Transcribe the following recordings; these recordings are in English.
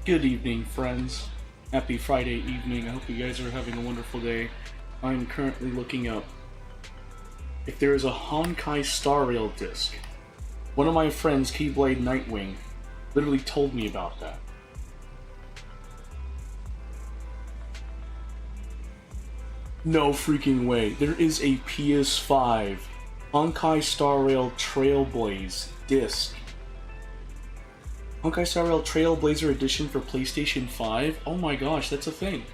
Good evening, friends. Happy Friday evening. I hope you guys are having a wonderful day. I'm currently looking up if there is a Honkai Star Rail disc. One of my friends, Keyblade Nightwing, literally told me about that. No freaking way. There is a PS5 Honkai Star Rail Trailblaze disc. Honkai Star Rail Trailblazer Edition for PlayStation 5? Oh my gosh, that's a thing.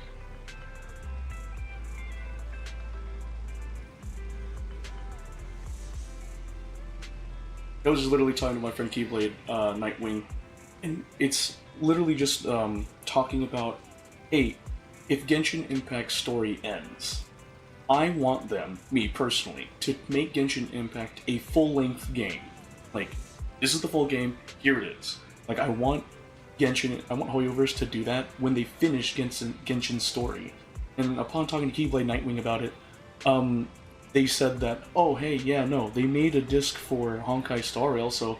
I was just literally talking to my friend Keyblade Nightwing, and it's literally just talking about, hey, if Genshin Impact's story ends, I want them, me personally, to make Genshin Impact a full-length game. Like, this is the full game, here it is. Like, I want Hoyoverse to do that when they finish Genshin's story. And upon talking to Keyblade Nightwing about it, they said that, oh, hey, yeah, no, they made a disc for Honkai Star Rail, so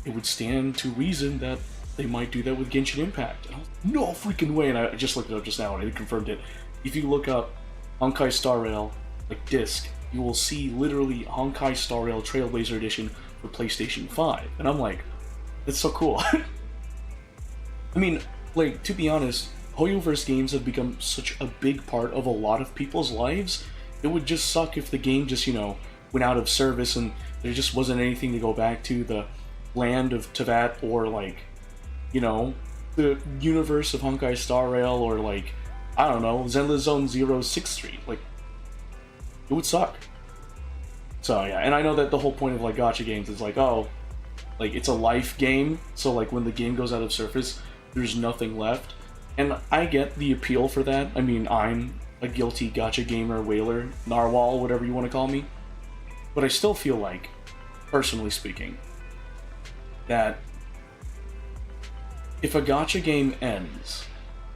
it would stand to reason that they might do that with Genshin Impact. And I was, no freaking way, and I just looked it up just now, and it confirmed it. If you look up Honkai Star Rail, like, disc, you will see literally Honkai Star Rail Trailblazer Edition for PlayStation 5. And I'm like, that's so cool. I mean, like, to be honest, Hoyoverse games have become such a big part of a lot of people's lives. It would just suck if the game just, you know, went out of service and there just wasn't anything to go back to, the land of Tevat, or, like, you know, the universe of Honkai Star Rail, or, like, I don't know, Zenless Zone Zero's 6th Street. Like, it would suck. So, yeah, and I know that the whole point of, like, gacha games is, like, oh, like, it's a life game, so, like, when the game goes out of surface, there's nothing left. And I get the appeal for that. I mean, I'm a guilty gacha gamer, whaler, narwhal, whatever you want to call me. But I still feel like, personally speaking, that if a gacha game ends,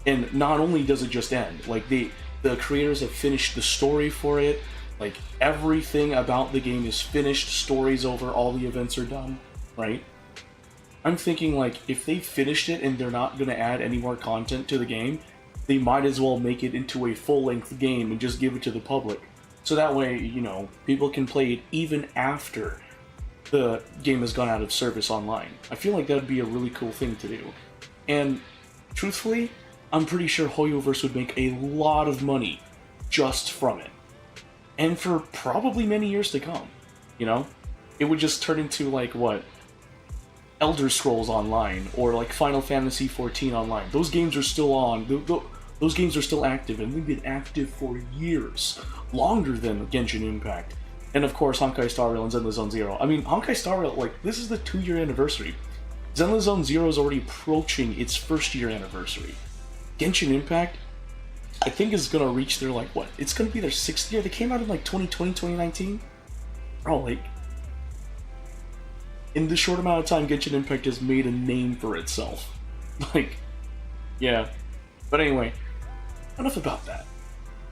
and not only does it just end, like, the creators have finished the story for it, like, everything about the game is finished, story's over, all the events are done, right? I'm thinking, like, if they finished it and they're not going to add any more content to the game, they might as well make it into a full-length game and just give it to the public. So that way, you know, people can play it even after the game has gone out of service online. I feel like that would be a really cool thing to do. And, truthfully, I'm pretty sure Hoyoverse would make a lot of money just from it. And for probably many years to come, you know? It would just turn into, like, what? Elder Scrolls Online, or like Final Fantasy XIV Online. Those games are still on. Those games are still active, and they've been active for years, longer than Genshin Impact. And of course, Honkai Star Rail and Zenless Zone Zero. I mean, Honkai Star Rail, like, this is the 2-year anniversary. Zenless Zone Zero is already approaching its 1st-year anniversary. Genshin Impact, I think, is gonna reach their, like, what? It's gonna be their 6th year. They came out in like 2020, 2019. Oh, like, in this short amount of time, Genshin Impact has made a name for itself. Like, yeah. But anyway, enough about that.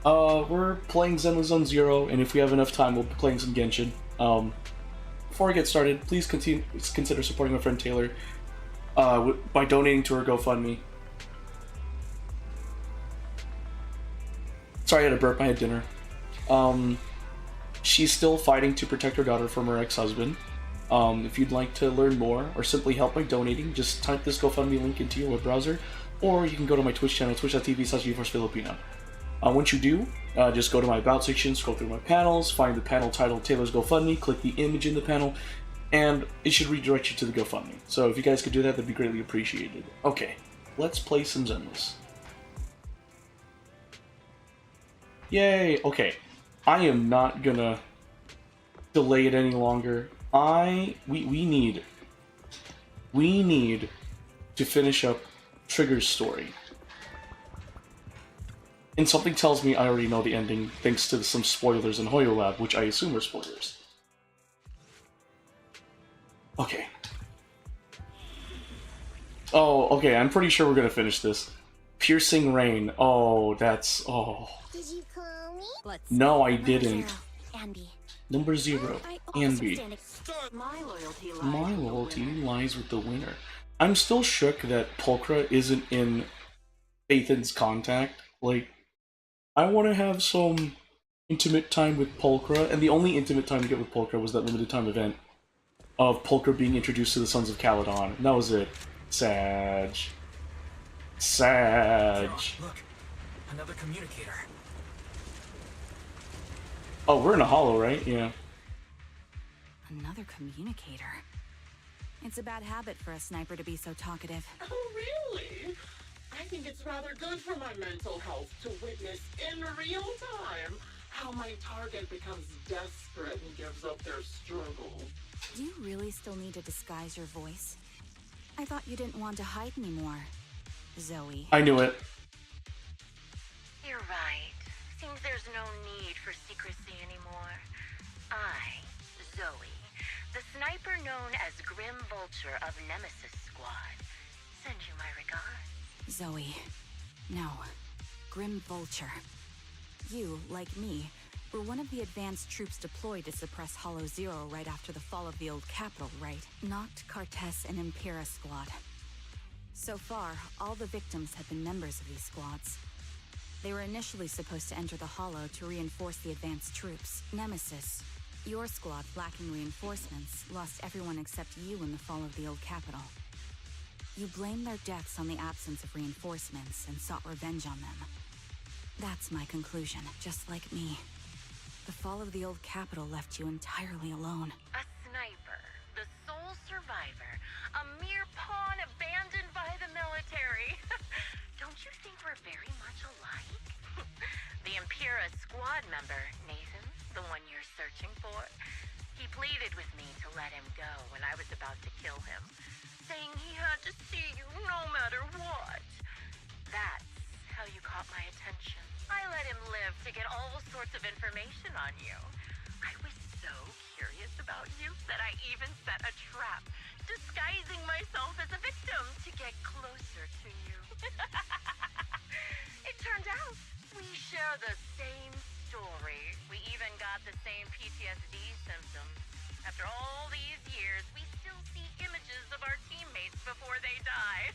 We're playing Zenless Zone Zero, and if we have enough time, we'll be playing some Genshin. Before I get started, please consider supporting my friend Taylor by donating to her GoFundMe. Sorry, I had a burp. I had dinner. She's still fighting to protect her daughter from her ex-husband. If you'd like to learn more, or simply help by donating, just type this GoFundMe link into your web browser, or you can go to my Twitch channel, twitch.tv/GeForceFilipino. Once you do, just go to my About section, scroll through my panels, find the panel titled Taylor's GoFundMe, click the image in the panel, and it should redirect you to the GoFundMe. So if you guys could do that, that'd be greatly appreciated. Okay, let's play some Zenless. Yay! Okay, I am not gonna delay it any longer. We need to finish up Trigger's story. And something tells me I already know the ending, thanks to some spoilers in Hoyo Lab, which I assume are spoilers. Okay. Oh, okay, I'm pretty sure we're gonna finish this. Piercing Rain. Oh, that's... oh. Did you call me? No, I didn't. Andy. Number 0, Anby. My loyalty My loyalty lies with the winner. I'm still shook that Pulchra isn't in Ethan's contact. Like, I want to have some intimate time with Pulchra, and the only intimate time to get with Pulchra was that limited time event of Pulchra being introduced to the Sons of Caledon. And that was it. Sag. Sag. Look, another communicator. Oh, we're in a hollow, right? Yeah. Another communicator. It's a bad habit for a sniper to be so talkative. Oh, really? I think it's rather good for my mental health to witness in real time how my target becomes desperate and gives up their struggle. Do you really still need to disguise your voice? I thought you didn't want to hide anymore, Zoe. I knew it. You're right. Seems there's no need for secrecy anymore. I, Zoe, the sniper known as Grim Vulture of Nemesis Squad, send you my regards. Zoe. No. Grim Vulture. You, like me, were one of the advanced troops deployed to suppress Hollow Zero right after the fall of the old capital, right? Noct, Cartes, and Impera Squad. So far, all the victims have been members of these squads. They were initially supposed to enter the Hollow to reinforce the advanced troops. Nemesis, your squad, lacking reinforcements, lost everyone except you in the fall of the old capital. You blamed their deaths on the absence of reinforcements and sought revenge on them. That's my conclusion, just like me. The fall of the old capital left you entirely alone. A sniper, the sole survivor, a mere pawn abandoned by the military. Don't you think we're very much alike? The Impera squad member, Nathan, the one you're searching for, he pleaded with me to let him go when I was about to kill him, saying he had to see you no matter what. That's how you caught my attention. I let him live to get all sorts of information on you. I was so curious about you that I even set a trap, disguising myself as a victim to get closer to you. It turned out we share the same story. We even got the same PTSD symptoms. After all these years, we still see images of our teammates before they die.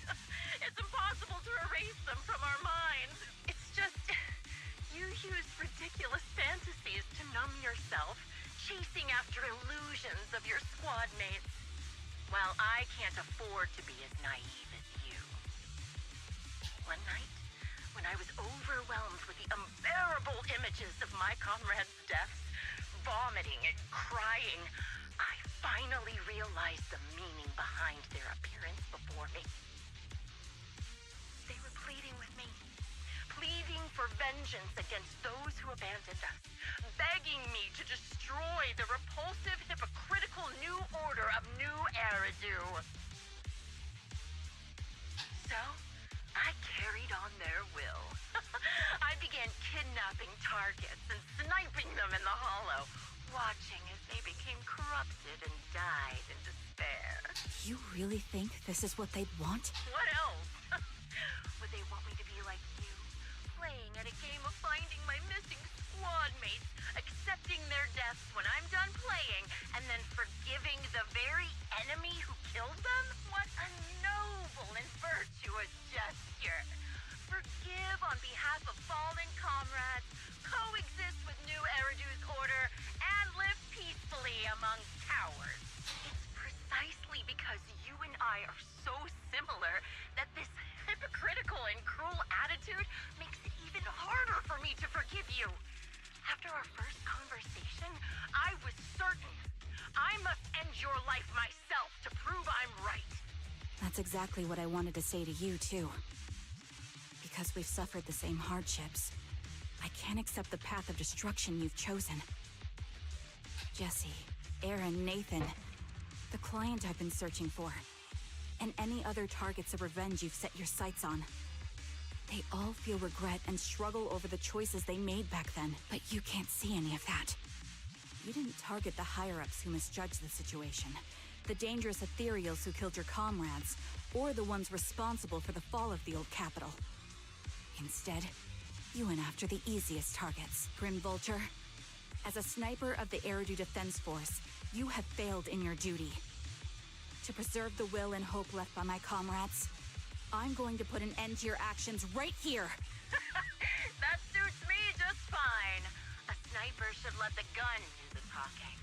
It's impossible to erase them from our minds. It's just, you use ridiculous fantasies to numb yourself, chasing after illusions of your squad mates. Well, I can't afford to be as naive as you. One night, when I was overwhelmed with the unbearable images of my comrades' deaths, vomiting and crying, I finally realized the meaning behind their appearance before me. They were pleading with me, pleading for vengeance against those who abandoned us, begging me to destroy the repulsive, hypocritical new order of New Eridu. So, I carried on their will. I began kidnapping targets and sniping them in the hollow, watching as they became corrupted and died in despair. You really think this is what they'd want? What else? Would they want me to be like you, playing at a game of finding my missing squad mates, accepting their deaths when I'm done playing, and then forgiving the very enemy who killed them? What a noble and virtuous gesture. Forgive on behalf of fallen comrades, coexist with New Eridu's order, and live peacefully among cowards. It's precisely because you and I are so similar that this hypocritical and cruel attitude makes it even harder for me to forgive you. After our first conversation, I was certain I must end your life myself to prove I'm right. That's exactly what I wanted to say to you, too. Because we've suffered the same hardships, I can't accept the path of destruction you've chosen. Jesse, Aaron, Nathan, the client I've been searching for, and any other targets of revenge you've set your sights on. They all feel regret and struggle over the choices they made back then, but you can't see any of that. You didn't target the higher-ups who misjudged the situation, the dangerous ethereals who killed your comrades, or the ones responsible for the fall of the old capital. Instead, you went after the easiest targets. Grim Vulture, as a sniper of the Eridu Defense Force, you have failed in your duty. To preserve the will and hope left by my comrades, I'm going to put an end to your actions right here. That suits me just fine. A sniper should let the gun do the talking.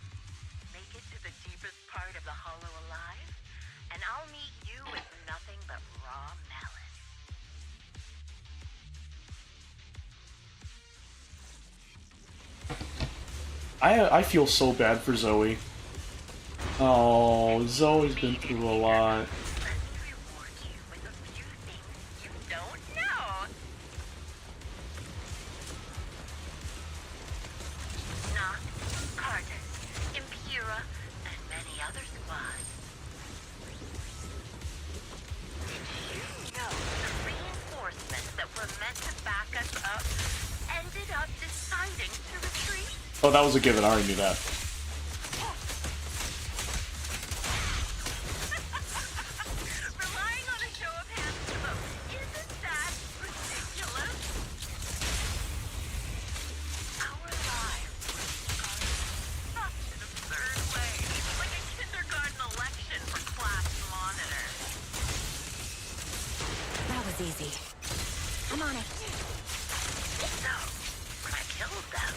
Make it to the deepest part of the hollow alive, and I'll meet you with nothing but raw malice. I feel so bad for Zoe. Oh, Zoe's been through a lot. Let me reward you with a few things you don't know. Noct, Cardin, Impura, and many other squads. Did you know the reinforcements that were meant to back us up ended up deciding to retreat? Oh, that was a given. I already knew that. Relying on a show of hands to vote, isn't that ridiculous? Our lives were scarred such an absurd way, like a kindergarten election for class monitor. That was easy. I'm on it. So, when I killed them,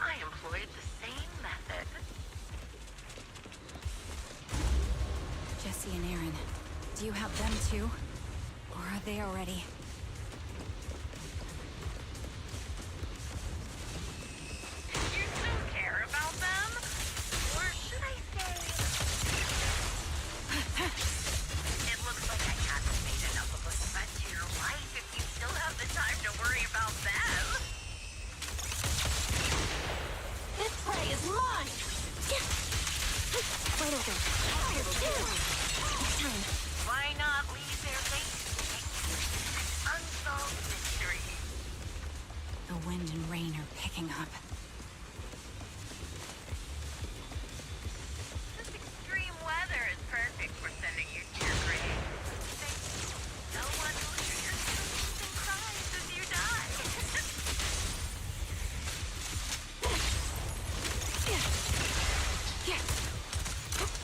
I employed the same method. Jesse and Aaron, do you have them too? Or are they already? You still care about them? Or should I say... It looks like I haven't made enough of a threat to your life if you still have the time to worry about them. This prey is mine! Wide open. Next time. Why not leave their faces an unsolved mystery? The wind and rain are picking up. This extreme weather is perfect for sending you to your grave. No one will hear your screams and cries as you die.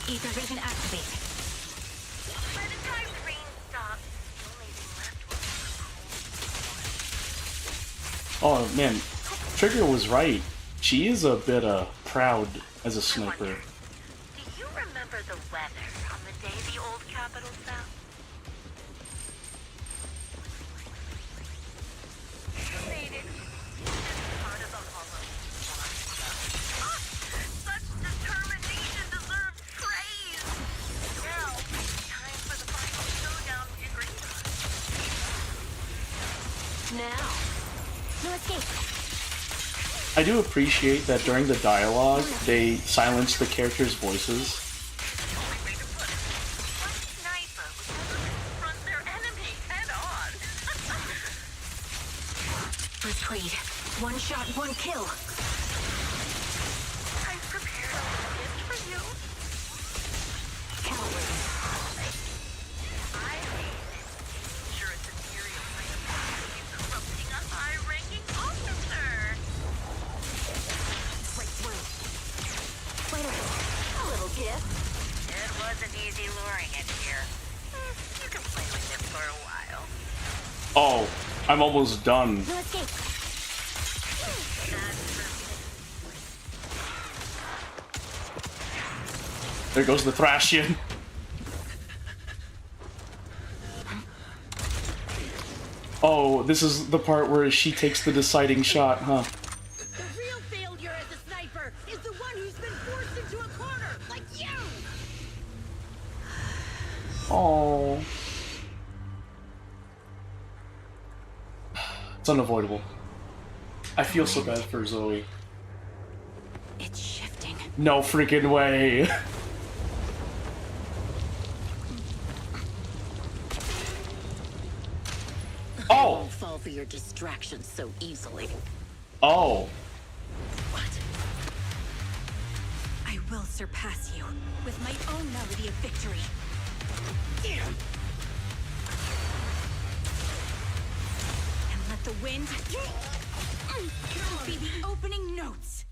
Ether vision activate. By the time the rain stops, the only thing left will be Oh man, Trigger was right. She is a bit proud as a I sniper. wonder, do you remember the weather on the day the old capital fell? You made it to this part of the hollow. Ah, such determination deserves praise. Now, time for the final showdown we agreed on. Now. No escape. I do appreciate that during the dialogue, they silence the characters' voices. Only way to put it. One sniper would never confront their enemy head on. Retreat. One shot, one kill. I prepared a little gift for you. Coward. I made this dangerous ethereal way of possibly corrupting a high-ranking officer. Right through. Wait a minute. A little gift. It wasn't easy luring it here. You can play with it for a while. Oh, I'm almost done. No escape. There goes the Thrashian. Oh, this is the part where she takes the deciding shot, huh? The real failure as a sniper is the one who's been forced into a corner, like you! Oh. It's unavoidable. I feel so bad for Zoe. It's shifting. No freaking way. I Oh! won't fall for your distractions so easily. Oh. What? I will surpass you with my own melody of victory. And let the wind be the opening notes.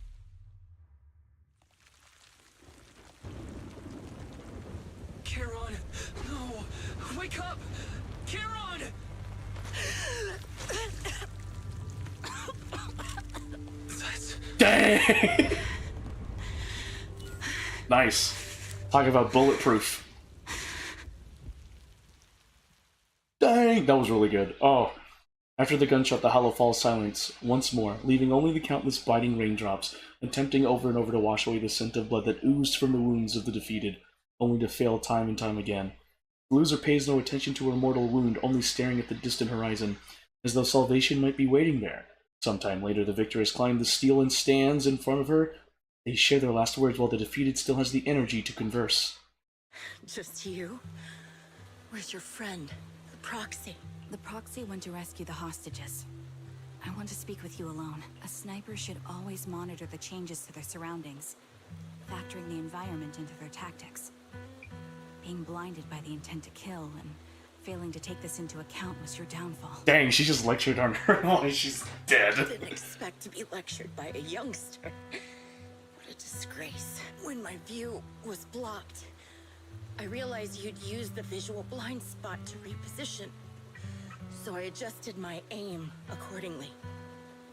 Carol, Wake up! Kieran! That's... Dang! Nice. Talking about bulletproof. Dang! That was really good. Oh. After the gunshot, the hollow falls silent once more, leaving only the countless biting raindrops, attempting over and over to wash away the scent of blood that oozed from the wounds of the defeated, only to fail time and time again. The loser pays no attention to her mortal wound, only staring at the distant horizon, as though salvation might be waiting there. Sometime later, the victor has climbed the steel and stands in front of her. They share their last words while the defeated still has the energy to converse. Just you? Where's your friend, the proxy? The proxy went to rescue the hostages. I want to speak with you alone. A sniper should always monitor the changes to their surroundings, factoring the environment into their tactics. Being blinded by the intent to kill and failing to take this into account was your downfall. Dang, she just lectured on her while she's dead. I didn't expect to be lectured by a youngster. What a disgrace. When my view was blocked, I realized you'd used the visual blind spot to reposition. So I adjusted my aim accordingly.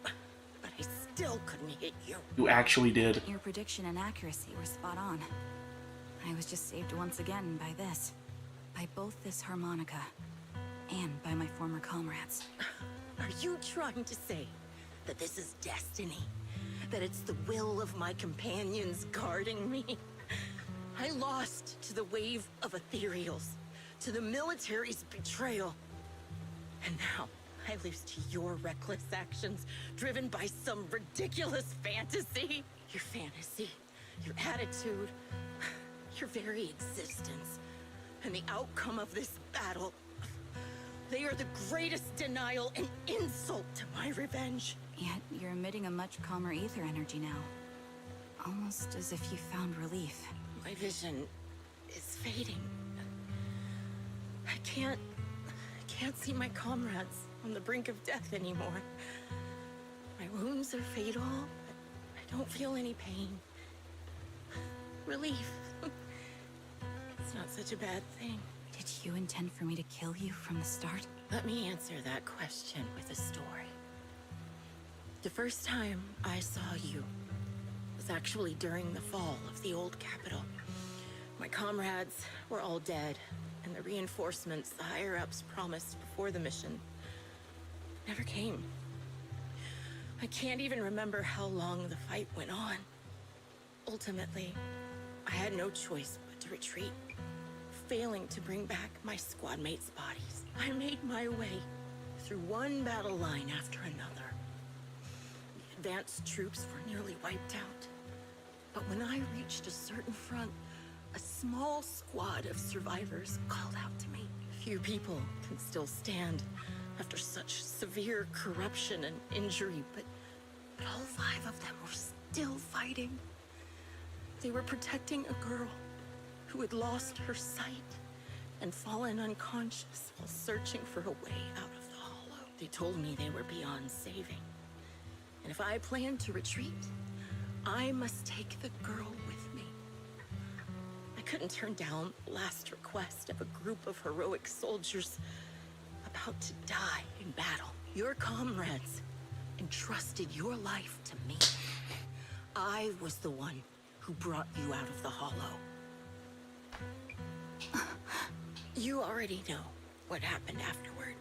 But I still couldn't hit you. You actually did. Your prediction and accuracy were spot on. I was just saved once again by this. By both this harmonica and by my former comrades. Are you trying to say that this is destiny? That it's the will of my companions guarding me? I lost to the wave of ethereals, to the military's betrayal. And now, I lose to your reckless actions, driven by some ridiculous fantasy. Your fantasy, your attitude, your very existence, and the outcome of this battle. They are the greatest denial and insult to my revenge. Yet you're emitting a much calmer ether energy now. Almost as if you found relief. My vision is fading. I can't see my comrades on the brink of death anymore. My wounds are fatal. I don't feel any pain. Relief. It's not such a bad thing. Did you intend for me to kill you from the start? Let me answer that question with a story. The first time I saw you was actually during the fall of the old capital. My comrades were all dead, and the reinforcements the higher-ups promised before the mission never came. I can't even remember how long the fight went on. Ultimately, I had no choice but to retreat, failing to bring back my squad mates' bodies. I made my way through one battle line after another. The advanced troops were nearly wiped out. But when I reached a certain front, a small squad of survivors called out to me. Few people can still stand after such severe corruption and injury, but all 5 of them were still fighting. They were protecting a girl who had lost her sight and fallen unconscious while searching for a way out of the hollow. They told me they were beyond saving. And if I planned to retreat, I must take the girl with me. I couldn't turn down the last request of a group of heroic soldiers about to die in battle. Your comrades entrusted your life to me. I was the one who brought you out of the hollow. You already know what happened afterward.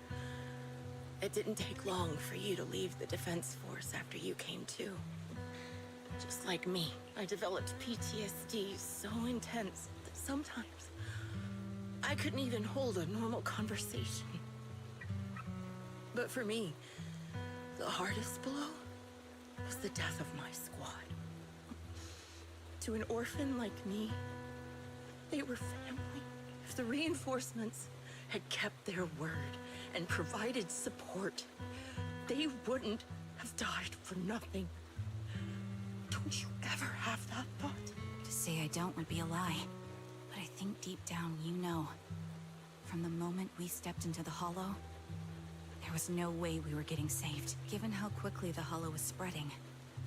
It didn't take long for you to leave the defense force after you came to. Just like me, I developed PTSD so intense that sometimes I couldn't even hold a normal conversation. But for me, the hardest blow was the death of my squad. To an orphan like me, they were family. If the reinforcements had kept their word and provided support, they wouldn't have died for nothing. Don't you ever have that thought? To say I don't would be a lie. But I think deep down you know. From the moment we stepped into the hollow, there was no way we were getting saved. Given how quickly the hollow was spreading,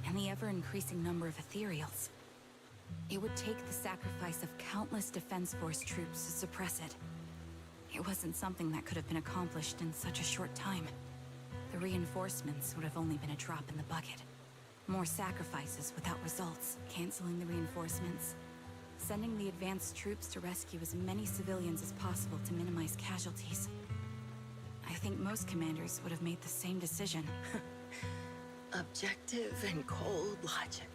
and the ever-increasing number of ethereals, it would take the sacrifice of countless Defense Force troops to suppress it. It wasn't something that could have been accomplished in such a short time. The reinforcements would have only been a drop in the bucket. More sacrifices without results. Canceling the reinforcements. Sending the advanced troops to rescue as many civilians as possible to minimize casualties. I think most commanders would have made the same decision. Objective and cold logic.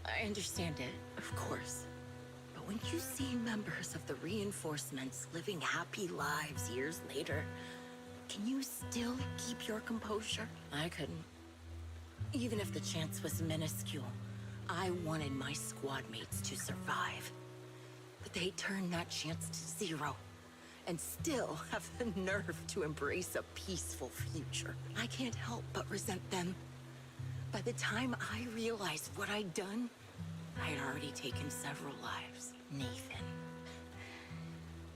I understand it, of course. But when you see members of the reinforcements living happy lives years later, can you still keep your composure? I couldn't. Even if the chance was minuscule, I wanted my squad mates to survive. But they turned that chance to zero, and still have the nerve to embrace a peaceful future. I can't help but resent them. By the time I realized what I'd done, I had already taken several lives. Nathan.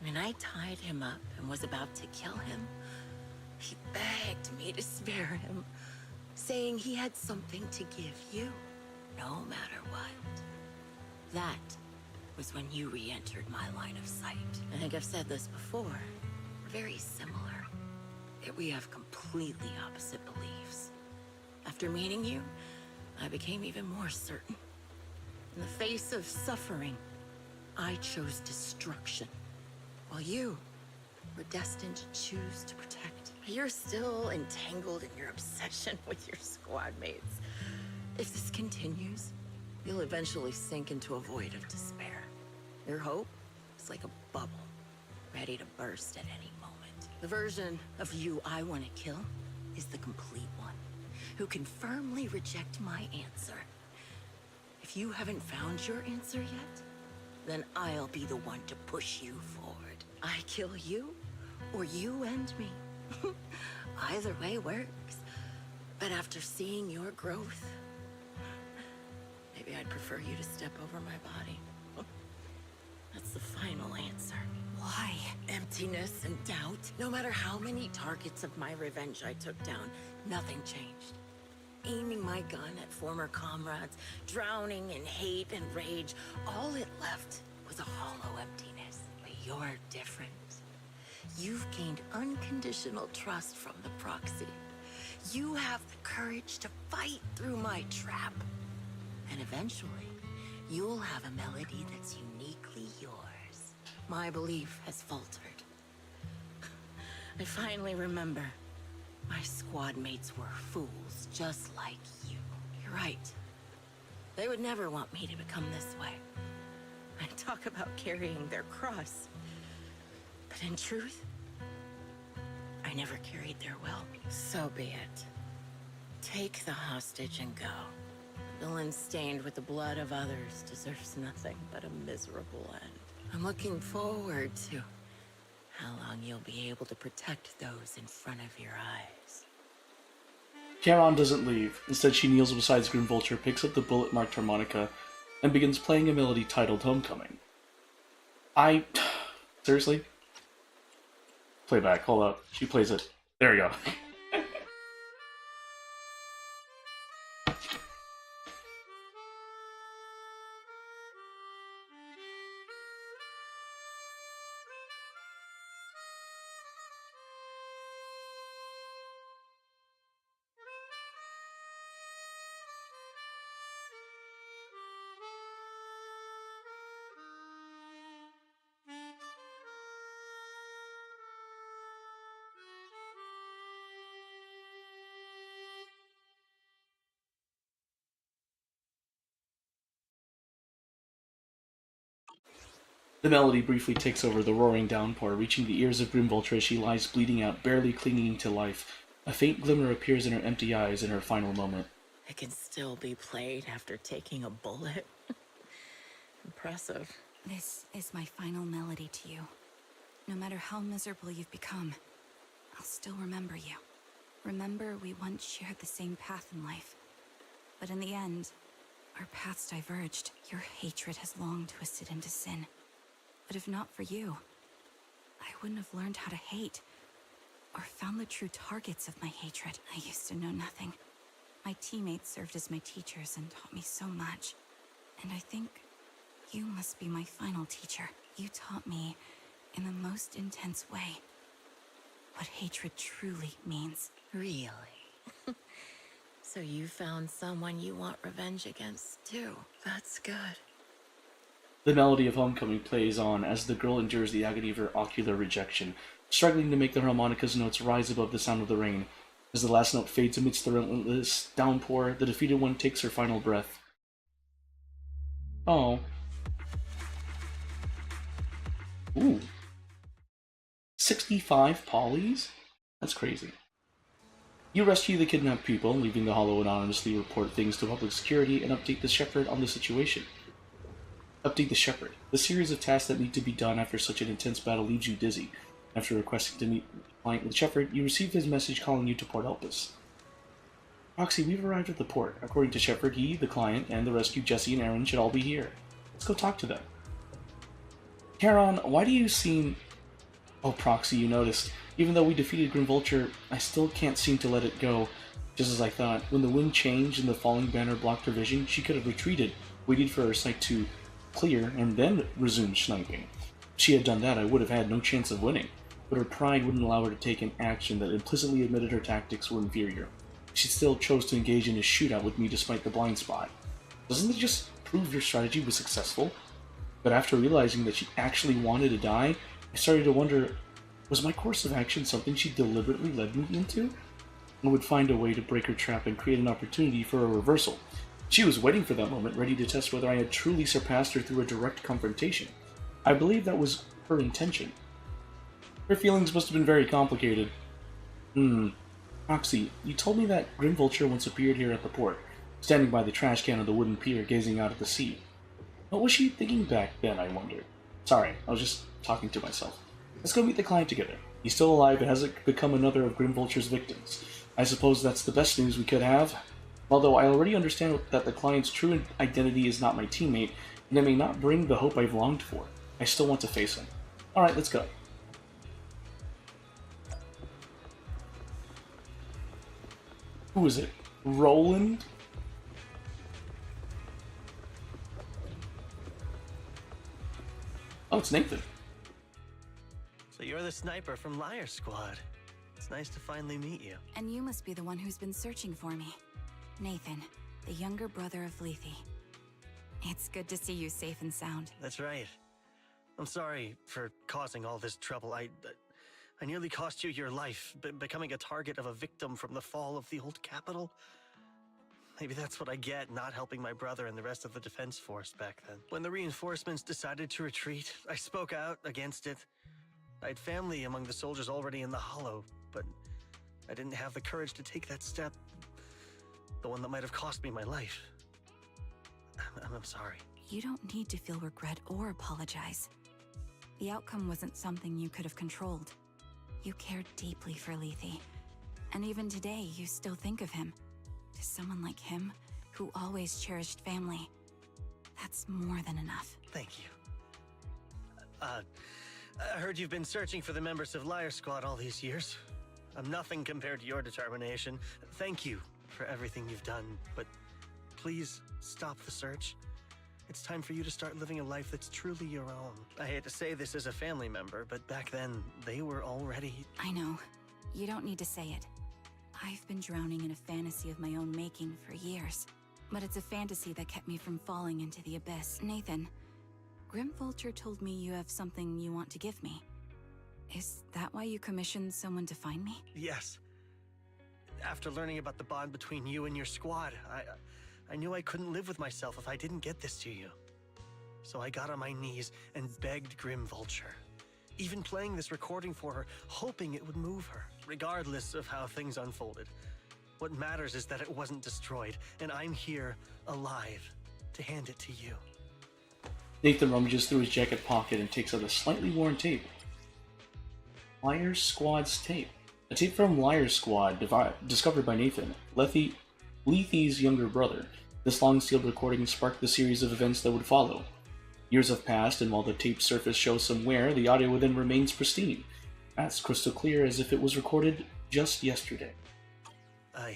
When I tied him up and was about to kill him, he begged me to spare him, saying he had something to give you, no matter what. That was when you re-entered my line of sight. I think I've said this before. We're very similar, yet we have completely opposite beliefs. After meeting you, I became even more certain. In the face of suffering, I chose destruction, while you were destined to choose to protect. You're still entangled in your obsession with your squad mates. If this continues, you'll eventually sink into a void of despair. Your hope is like a bubble, ready to burst at any moment. The version of you I want to kill is the complete one, who can firmly reject my answer. If you haven't found your answer yet, then I'll be the one to push you forward. I kill you, or you end me. Either way works. But after seeing your growth, maybe I'd prefer you to step over my body. That's the final answer. Why? Emptiness and doubt. No matter how many targets of my revenge I took down, nothing changed. Aiming my gun at former comrades, drowning in hate and rage, all it left was a hollow emptiness. But you're different. You've gained unconditional trust from the proxy. You have the courage to fight through my trap. And eventually, you'll have a melody that's uniquely yours. My belief has faltered. I finally remember. My squad mates were fools, just like you. You're right. They would never want me to become this way. I talk about carrying their cross. But in truth, I never carried their will. So be it. Take the hostage and go. Villain stained with the blood of others deserves nothing but a miserable end. I'm looking forward to how long you'll be able to protect those in front of your eyes. Charon doesn't leave. Instead, she kneels beside Grim Vulture, picks up the bullet-marked harmonica, and begins playing a melody titled Homecoming. Seriously? Playback, hold up. She plays it. There we go. The melody briefly takes over the roaring downpour, reaching the ears of Grim Vulture as she lies bleeding out, barely clinging to life. A faint glimmer appears in her empty eyes in her final moment. It can still be played after taking a bullet. Impressive. This is my final melody to you. No matter how miserable you've become, I'll still remember you. Remember we once shared the same path in life. But in the end, our paths diverged. Your hatred has long twisted into sin. But if not for you, I wouldn't have learned how to hate, or found the true targets of my hatred. I used to know nothing. My teammates served as my teachers and taught me so much. And I think you must be my final teacher. You taught me in the most intense way what hatred truly means. Really? So you found someone you want revenge against, too. That's good. The melody of Homecoming plays on as the girl endures the agony of her ocular rejection, struggling to make the harmonica's notes rise above the sound of the rain. As the last note fades amidst the relentless downpour, the defeated one takes her final breath. Oh. Ooh. 65 polys? That's crazy. You rescue the kidnapped people, leaving the Hollow anonymously report things to public security and update the Shepherd on the situation. Update the Shepherd. The series of tasks that need to be done after such an intense battle leaves you dizzy. After requesting to meet the Shepherd, you receive his message calling you to Port Elpis. Roxy, we've arrived at the port. According to Shepherd, he, the client, and the rescued Jesse and Aaron should all be here. Let's go talk to them. Charon, why do you seem... Oh, Proxy, you noticed. Even though we defeated Grim Vulture, I still can't seem to let it go. Just as I thought, when the wind changed and the falling banner blocked her vision, she could have retreated, waited for her sight to clear, and then resumed sniping. If she had done that, I would have had no chance of winning. But her pride wouldn't allow her to take an action that implicitly admitted her tactics were inferior. She still chose to engage in a shootout with me despite the blind spot. Doesn't it just prove your strategy was successful? But after realizing that she actually wanted to die, I started to wonder, was my course of action something she deliberately led me into? I would find a way to break her trap and create an opportunity for a reversal. She was waiting for that moment, ready to test whether I had truly surpassed her through a direct confrontation. I believe that was her intention. Her feelings must have been very complicated. Roxy, you told me that Grim Vulture once appeared here at the port, standing by the trash can of the wooden pier gazing out at the sea. What was she thinking back then, I wonder? Sorry, I was just talking to myself. Let's go meet the client together. He's still alive and hasn't become another of Grim Vulture's victims. I suppose that's the best news we could have. Although I already understand that the client's true identity is not my teammate, and it may not bring the hope I've longed for. I still want to face him. Alright, let's go. Who is it? Roland? Oh, it's Nathan. So you're the sniper from Liar Squad. It's nice to finally meet you. And you must be the one who's been searching for me. Nathan, the younger brother of Lethe. It's good to see you safe and sound. That's right. I'm sorry for causing all this trouble. I nearly cost you your life, becoming a target of a victim from the fall of the old capital. Maybe that's what I get, not helping my brother and the rest of the defense force back then. When the reinforcements decided to retreat, I spoke out against it. I had family among the soldiers already in the Hollow, but I didn't have the courage to take that step. The one that might have cost me my life. I'm sorry. You don't need to feel regret or apologize. The outcome wasn't something you could have controlled. You cared deeply for Lethe, and even today you still think of him. To someone like him, who always cherished family, that's more than enough. Thank you. I heard you've been searching for the members of Liar Squad all these years. I'm nothing compared to your determination. Thank you for everything you've done, but please stop the search. It's time for you to start living a life that's truly your own. I hate to say this as a family member, but back then, they were already... I know. You don't need to say it. I've been drowning in a fantasy of my own making for years. But it's a fantasy that kept me from falling into the abyss. Nathan, Grim Vulture told me you have something you want to give me. Is that why you commissioned someone to find me? Yes. After learning about the bond between you and your squad, I knew I couldn't live with myself if I didn't get this to you. So I got on my knees and begged Grim Vulture. Even playing this recording for her, hoping it would move her. Regardless of how things unfolded, what matters is that it wasn't destroyed, and I'm here, alive, to hand it to you. Nathan rummages through his jacket pocket and takes out a slightly worn tape. Liar Squad's tape. A tape from Liar Squad, discovered by Nathan, Lethe's younger brother. This long-sealed recording sparked the series of events that would follow. Years have passed, and while the tape's surface shows some wear, the audio within remains pristine, as crystal clear as if it was recorded just yesterday. I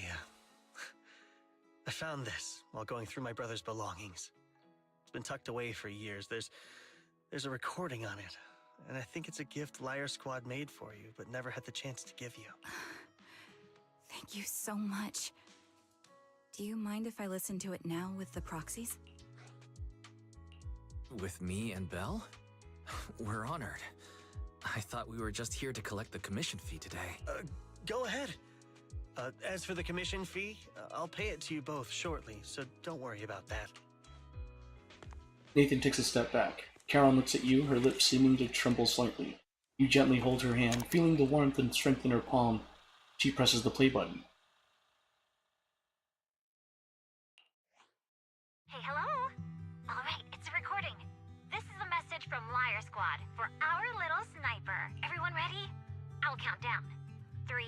found this while going through my brother's belongings. It's been tucked away for years. There's a recording on it and I think it's a gift Liar Squad made for you, but never had the chance to give you. Thank you so much. Do you mind if I listen to it now with the proxies? With me and Belle? We're honored. I thought we were just here to collect the commission fee today. Go ahead. As for the commission fee, I'll pay it to you both shortly, so don't worry about that. Nathan takes a step back. Charon looks at you, her lips seeming to tremble slightly. You gently hold her hand, feeling the warmth and strength in her palm. She presses the play button. Hey, hello? Alright, it's a recording. This is a message from Liar Squad for our little sniper. Everyone ready? I'll count down. 3,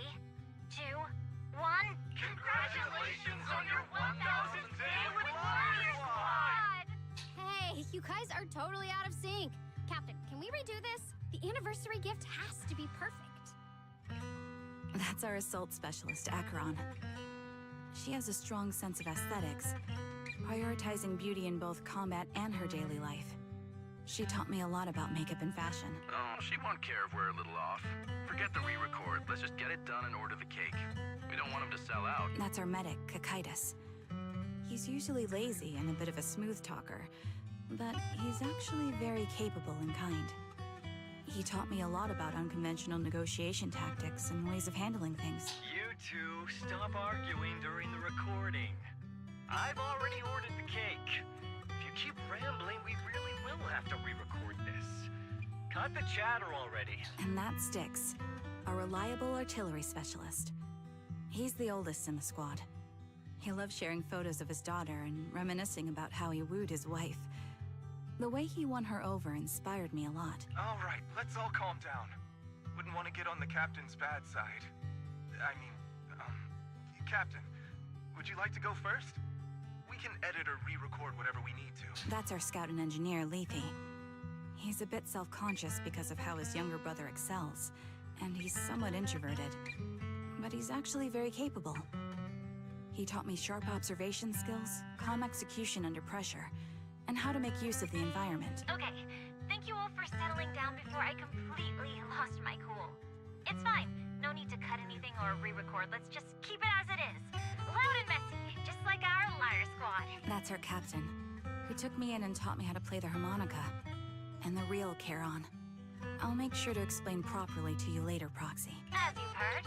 2, 1. Congratulations on your 1000th day with Liar Squad! Hey, you guys are totally out of sync. Captain, can we redo this? The anniversary gift has to be perfect. That's our assault specialist, Acheron. She has a strong sense of aesthetics, prioritizing beauty in both combat and her daily life. She taught me a lot about makeup and fashion. Oh, she won't care if we're a little off. Forget the re-record. Let's just get it done and order the cake. We don't want him to sell out. That's our medic, Kakaitis. He's usually lazy and a bit of a smooth talker, but he's actually very capable and kind. He taught me a lot about unconventional negotiation tactics and ways of handling things. You two, stop arguing during the recording. I've already ordered the cake. If you keep rambling, we really will have to re-record this. Cut the chatter already. And that sticks. A reliable artillery specialist. He's the oldest in the squad. He loves sharing photos of his daughter and reminiscing about how he wooed his wife. The way he won her over inspired me a lot. All right, let's all calm down. Wouldn't want to get on the captain's bad side. Captain, would you like to go first? We can edit or re-record whatever we need to. That's our scout and engineer, Lethe. He's a bit self-conscious because of how his younger brother excels, and he's somewhat introverted. But he's actually very capable. He taught me sharp observation skills, calm execution under pressure, and how to make use of the environment. Okay, thank you all for settling down before I completely lost my cool. It's fine. No need to cut anything or re-record. Let's just keep it as it is. Loud and messy, just like our Liar Squad. That's our captain, who took me in and taught me how to play the harmonica. And the real Charon. I'll make sure to explain properly to you later, Proxy. As you've heard,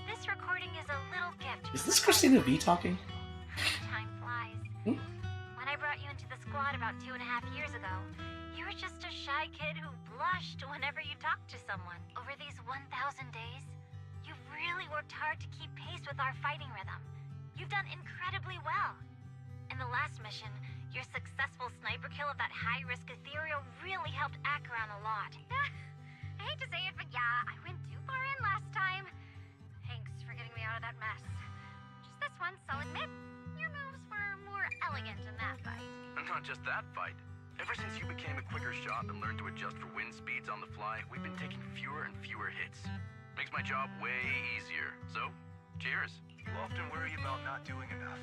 this recording is a little gift. Is this Christina V talking? Time flies. When I brought you into the squad about 2.5 years ago, you were just a shy kid who blushed whenever you talked to someone. Over these 1,000 days, you've really worked hard to keep pace with our fighting rhythm. You've done incredibly well. In the last mission, your successful sniper kill of that high-risk ethereal really helped Acheron a lot. I hate to say it, but yeah, I went too far in last time. Thanks for getting me out of that mess. Just this once, I'll admit, your moves were more elegant in that fight. And not just that fight. Ever since you became a quicker shot and learned to adjust for wind speeds on the fly, we've been taking fewer and fewer hits. Makes my job way easier. So, cheers. You often worry about not doing enough.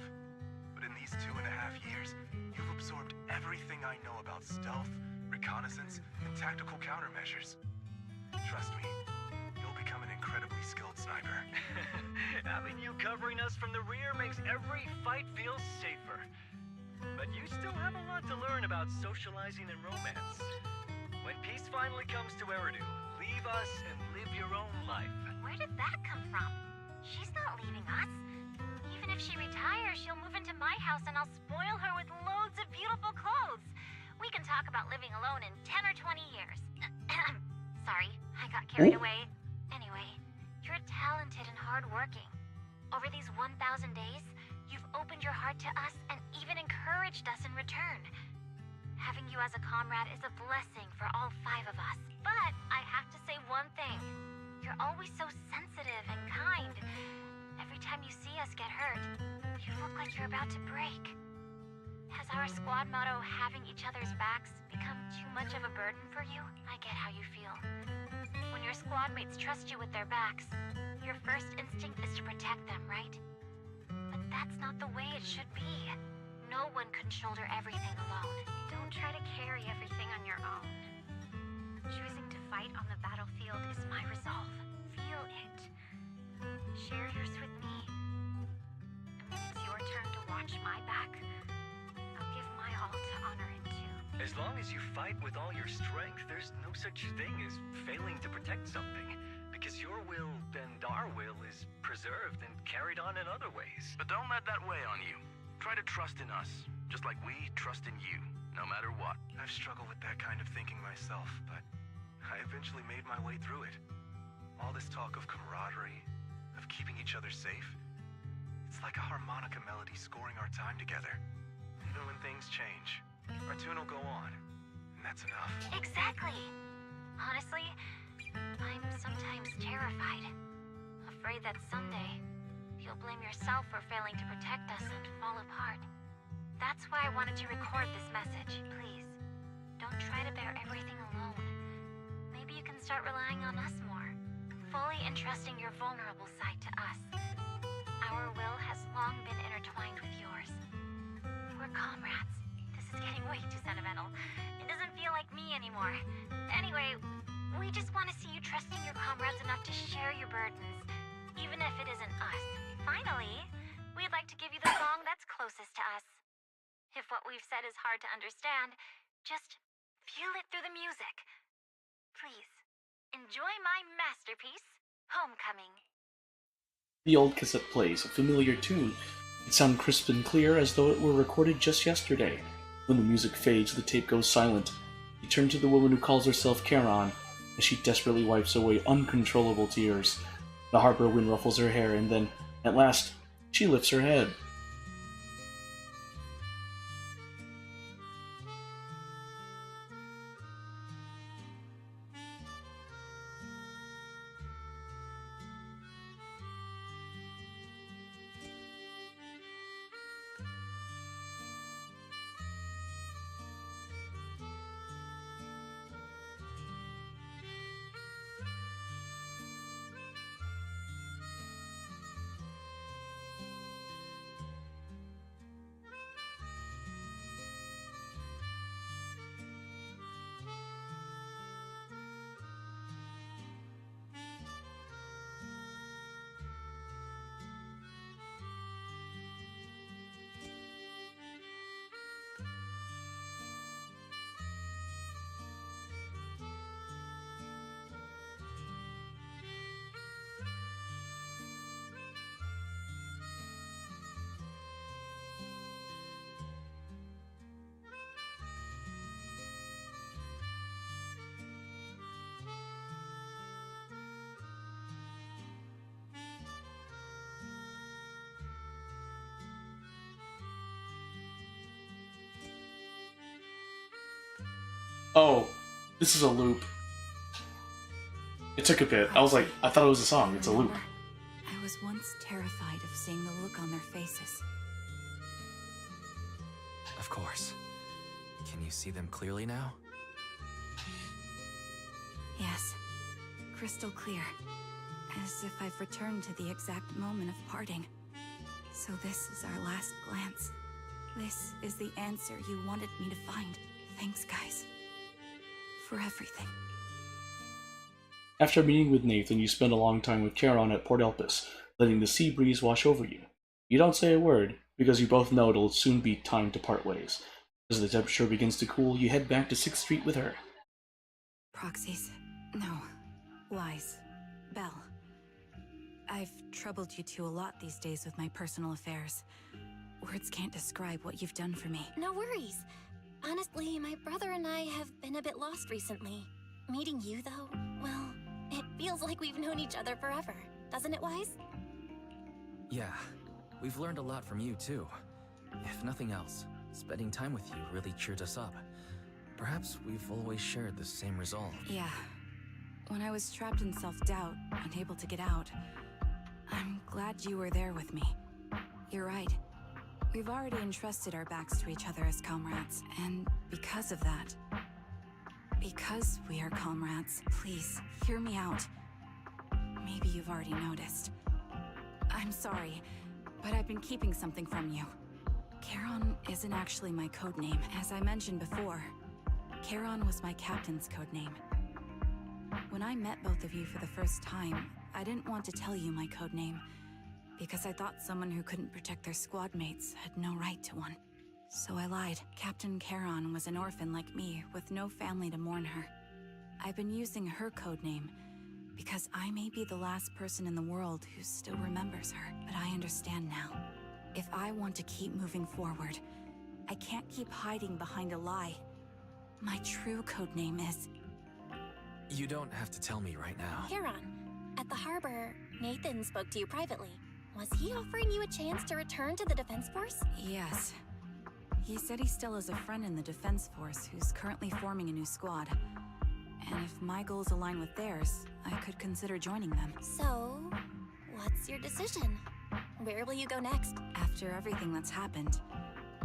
But in these 2.5 years, you've absorbed everything I know about stealth, reconnaissance, and tactical countermeasures. Trust me, you'll become an incredibly skilled sniper. Having you covering us from the rear makes every fight feel safer. But you still have a lot to learn about socializing and romance. When peace finally comes to Eridu, leave us and live your own life. Where did that come from? She's not leaving us. Even if she retires, she'll move into my house and I'll spoil her with loads of beautiful clothes. We can talk about living alone in 10 or 20 years. Sorry, I got carried away. Anyway, you're talented and hardworking. Over these 1,000 days, you've opened your heart to us and even encouraged us in return. Having you as a comrade is a blessing for all 5 of us. But I have to say one thing. You're always so sensitive and kind. Every time you see us get hurt, you look like you're about to break. Has our squad motto, having each other's backs, become too much of a burden for you? I get how you feel. When your squad mates trust you with their backs, your first instinct is to protect them, right? But that's not the way it should be. No one can shoulder everything alone. Don't try to carry everything on your own. Choosing to fight on the battlefield is my resolve. Feel it. Share yours with me. And when it's your turn to watch my back, I'll give my all to honor it too. As long as you fight with all your strength, there's no such thing as failing to protect something. Because your will and our will is preserved and carried on in other ways. But don't let that weigh on you. Try to trust in us, just like we trust in you, no matter what. I've struggled with that kind of thinking myself, but I eventually made my way through it. All this talk of camaraderie, of keeping each other safe, it's like a harmonica melody scoring our time together. Even when things change, our tune will go on, and that's enough. Exactly. Honestly, I'm sometimes terrified. Afraid that someday, you'll blame yourself for failing to protect us and fall apart. That's why I wanted to record this message. Please, don't try to bear everything alone. Maybe you can start relying on us more, fully entrusting your vulnerable side to us. Our will has long been intertwined with yours. We're comrades. This is getting way too sentimental. It doesn't feel like me anymore. Anyway, we just want to see you trusting your comrades enough to share your burdens, even if it isn't us. Finally, we'd like to give you the song that's closest to us. If what we've said is hard to understand, just feel it through the music. Please, enjoy my masterpiece, Homecoming. The old cassette plays, a familiar tune. It sounded crisp and clear, as though it were recorded just yesterday. When the music fades, the tape goes silent. You turn to the woman who calls herself Charon, as she desperately wipes away uncontrollable tears. The harbor wind ruffles her hair, and then, at last, she lifts her head. Oh, this is a loop. It took a bit. I was like, I thought it was a song. It's a loop. I was once terrified of seeing the look on their faces. Of course. Can you see them clearly now? Yes, crystal clear. As if I've returned to the exact moment of parting. So this is our last glance. This is the answer you wanted me to find. Thanks, guys. For everything. After meeting with Nathan, you spend a long time with Charon at Port Elpis, letting the sea breeze wash over you. You don't say a word, because you both know it'll soon be time to part ways. As the temperature begins to cool, you head back to 6th Street with her. Proxies. No. Lies. Belle. I've troubled you two a lot these days with my personal affairs. Words can't describe what you've done for me. No worries. Honestly, my brother and I have been a bit lost recently. Meeting you, though, well, it feels like we've known each other forever. Doesn't it, Wise? Yeah, we've learned a lot from you too. If nothing else, spending time with you really cheered us up. Perhaps we've always shared the same resolve. Yeah. When I was trapped in self-doubt, unable to get out, I'm glad you were there with me. You're right. We've already entrusted our backs to each other as comrades, and because of that, because we are comrades, please, hear me out. Maybe you've already noticed. I'm sorry, but I've been keeping something from you. Charon isn't actually my codename. As I mentioned before, Charon was my captain's codename. When I met both of you for the first time, I didn't want to tell you my code name, because I thought someone who couldn't protect their squad mates had no right to one. So I lied. Captain Charon was an orphan like me, with no family to mourn her. I've been using her code name because I may be the last person in the world who still remembers her. But I understand now. If I want to keep moving forward, I can't keep hiding behind a lie. My true code name is... You don't have to tell me right now. Charon, at the harbor, Nathan spoke to you privately. Was he offering you a chance to return to the Defense Force? Yes. He said he still has a friend in the Defense Force who's currently forming a new squad. And if my goals align with theirs, I could consider joining them. So, what's your decision? Where will you go next? After everything that's happened,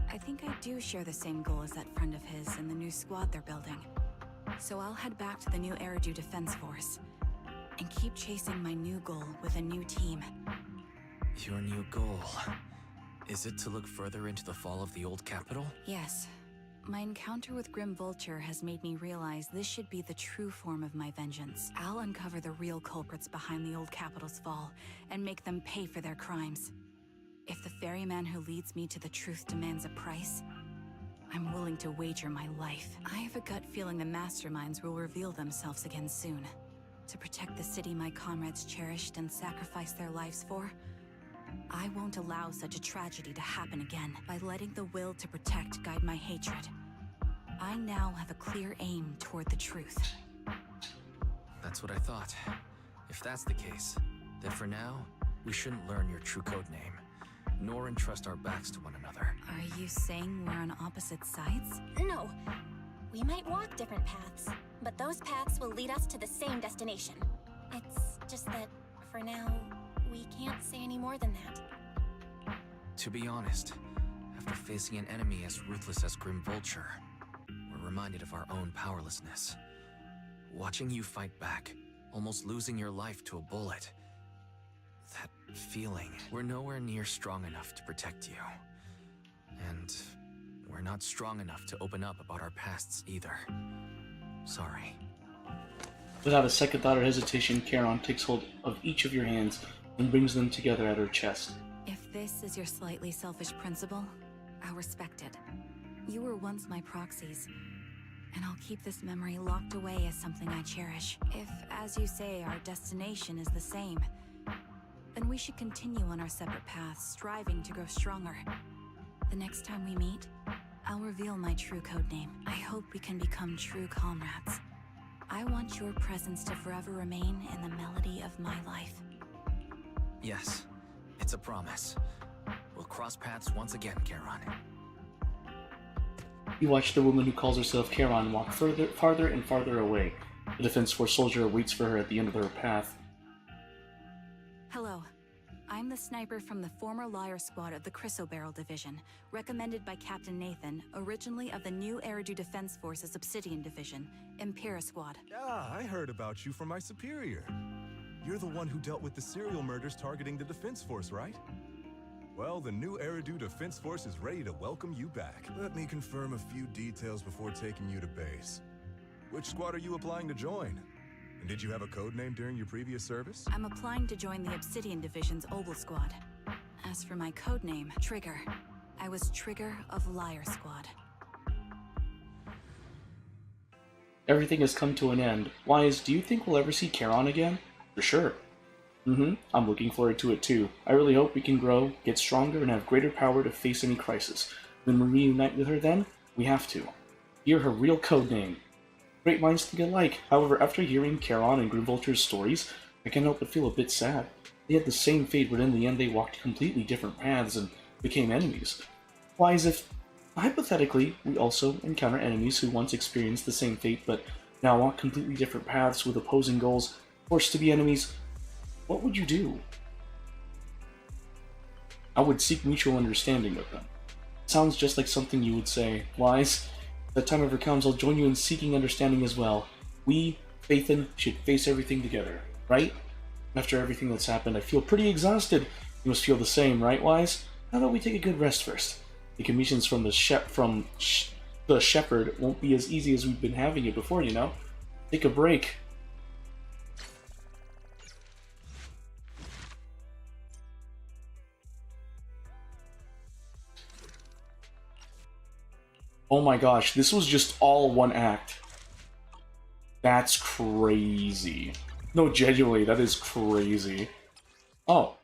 I think I do share the same goal as that friend of his in the new squad they're building. So I'll head back to the new Eridu Defense Force and keep chasing my new goal with a new team. Your new goal... Is it to look further into the fall of the old capital? Yes. My encounter with Grim Vulture has made me realize this should be the true form of my vengeance. I'll uncover the real culprits behind the old capital's fall and make them pay for their crimes. If the ferryman who leads me to the truth demands a price, I'm willing to wager my life. I have a gut feeling the masterminds will reveal themselves again soon. To protect the city my comrades cherished and sacrificed their lives for, I won't allow such a tragedy to happen again. By letting the will to protect guide my hatred, I now have a clear aim toward the truth. That's what I thought. If that's the case, then for now, we shouldn't learn your true code name, nor entrust our backs to one another. Are you saying we're on opposite sides? No. We might walk different paths, but those paths will lead us to the same destination. It's just that, for now, we can't say any more than that. To be honest, after facing an enemy as ruthless as Grim Vulture, we're reminded of our own powerlessness. Watching you fight back, almost losing your life to a bullet. That feeling, we're nowhere near strong enough to protect you. And we're not strong enough to open up about our pasts either. Sorry. Without a second thought or hesitation, Charon takes hold of each of your hands and brings them together at her chest. If this is your slightly selfish principle, I'll respect it. You were once my proxies, and I'll keep this memory locked away as something I cherish. If, as you say, our destination is the same, then we should continue on our separate paths, striving to grow stronger. The next time we meet, I'll reveal my true codename. I hope we can become true comrades. I want your presence to forever remain in the melody of my life. Yes, it's a promise. We'll cross paths once again, Charon. You watch the woman who calls herself Charon walk farther and farther away. The Defense Force soldier waits for her at the end of her path. Hello. I'm the sniper from the former Liar Squad of the Chrysoberyl Division, recommended by Captain Nathan, originally of the new Eridu Defense Force's Obsidian Division, Impera Squad. Ah, I heard about you from my superior. You're the one who dealt with the serial murders targeting the Defense Force, right? Well, the new Eridu Defense Force is ready to welcome you back. Let me confirm a few details before taking you to base. Which squad are you applying to join? And did you have a code name during your previous service? I'm applying to join the Obsidian Division's Ogle Squad. As for my codename, Trigger, I was Trigger of Liar Squad. Everything has come to an end. Wise, do you think we'll ever see Charon again? For sure. I'm looking forward to it too. I really hope we can grow, get stronger, and have greater power to face any crisis. When we reunite with her then, we have to. Hear her real codename. Great minds think alike. However, after hearing Charon and Grim Vulture's stories, I can't help but feel a bit sad. They had the same fate, but in the end they walked completely different paths and became enemies. Why, as if, hypothetically, we also encounter enemies who once experienced the same fate, but now walk completely different paths with opposing goals, forced to be enemies, what would you do? I would seek mutual understanding with them. Sounds just like something you would say. Wise, if that time ever comes, I'll join you in seeking understanding as well. We, Phaethon, should face everything together, right? After everything that's happened, I feel pretty exhausted. You must feel the same, right, Wise? How about we take a good rest first? The commissions from the shepherd won't be as easy as we've been having it before, you know? Take a break. Oh my gosh, this was just all one act. That's crazy. No, genuinely, that is crazy. Oh.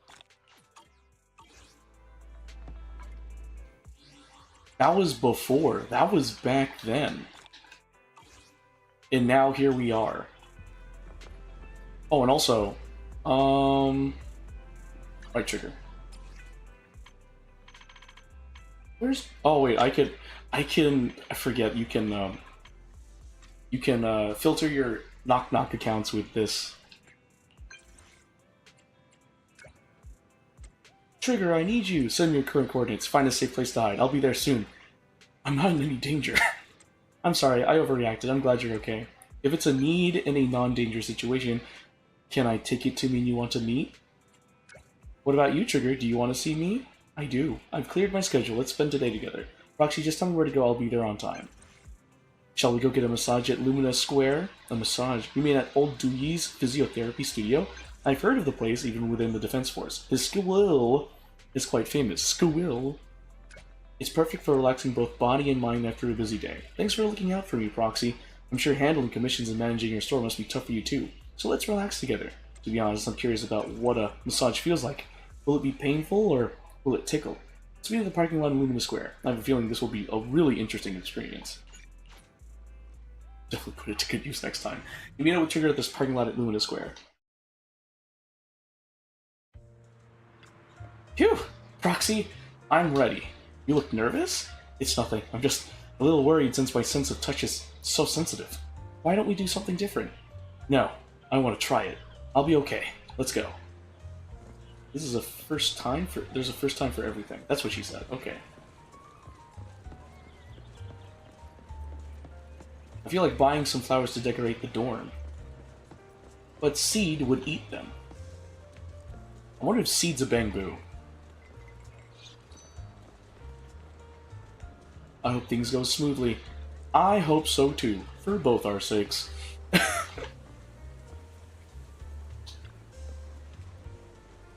That was before. That was back then. And now here we are. Oh, and also, right trigger. Where's? Oh wait, I forget. You can filter your knock accounts with this. Trigger, I need you. Send me your current coordinates. Find a safe place to hide. I'll be there soon. I'm not in any danger. I'm sorry, I overreacted. I'm glad you're okay. If it's a need in a non-dangerous situation, can I take it to mean you want to meet? What about you, Trigger? Do you want to see me? I do. I've cleared my schedule. Let's spend today together. Roxy, just tell me where to go. I'll be there on time. Shall we go get a massage at Lumina Square? A massage? You mean at Old Dewey's physiotherapy studio? I've heard of the place, even within the Defense Force. His skill is quite famous. Skill. It's perfect for relaxing both body and mind after a busy day. Thanks for looking out for me, Proxy. I'm sure handling commissions and managing your store must be tough for you too. So let's relax together. To be honest, I'm curious about what a massage feels like. Will it be painful or will it tickle? Let's meet in the parking lot in Lumina Square. I have a feeling this will be a really interesting experience. Definitely put it to good use next time. You meet up with Trigger at this parking lot at Lumina Square. Phew! Proxy, I'm ready. You look nervous? It's nothing. I'm just a little worried since my sense of touch is so sensitive. Why don't we do something different? No, I want to try it. I'll be okay. Let's go. This is a first time for... There's a first time for everything. That's what she said. Okay. I feel like buying some flowers to decorate the dorm. But Seed would eat them. I wonder if Seed's a bamboo. I hope things go smoothly. I hope so too, for both our sakes.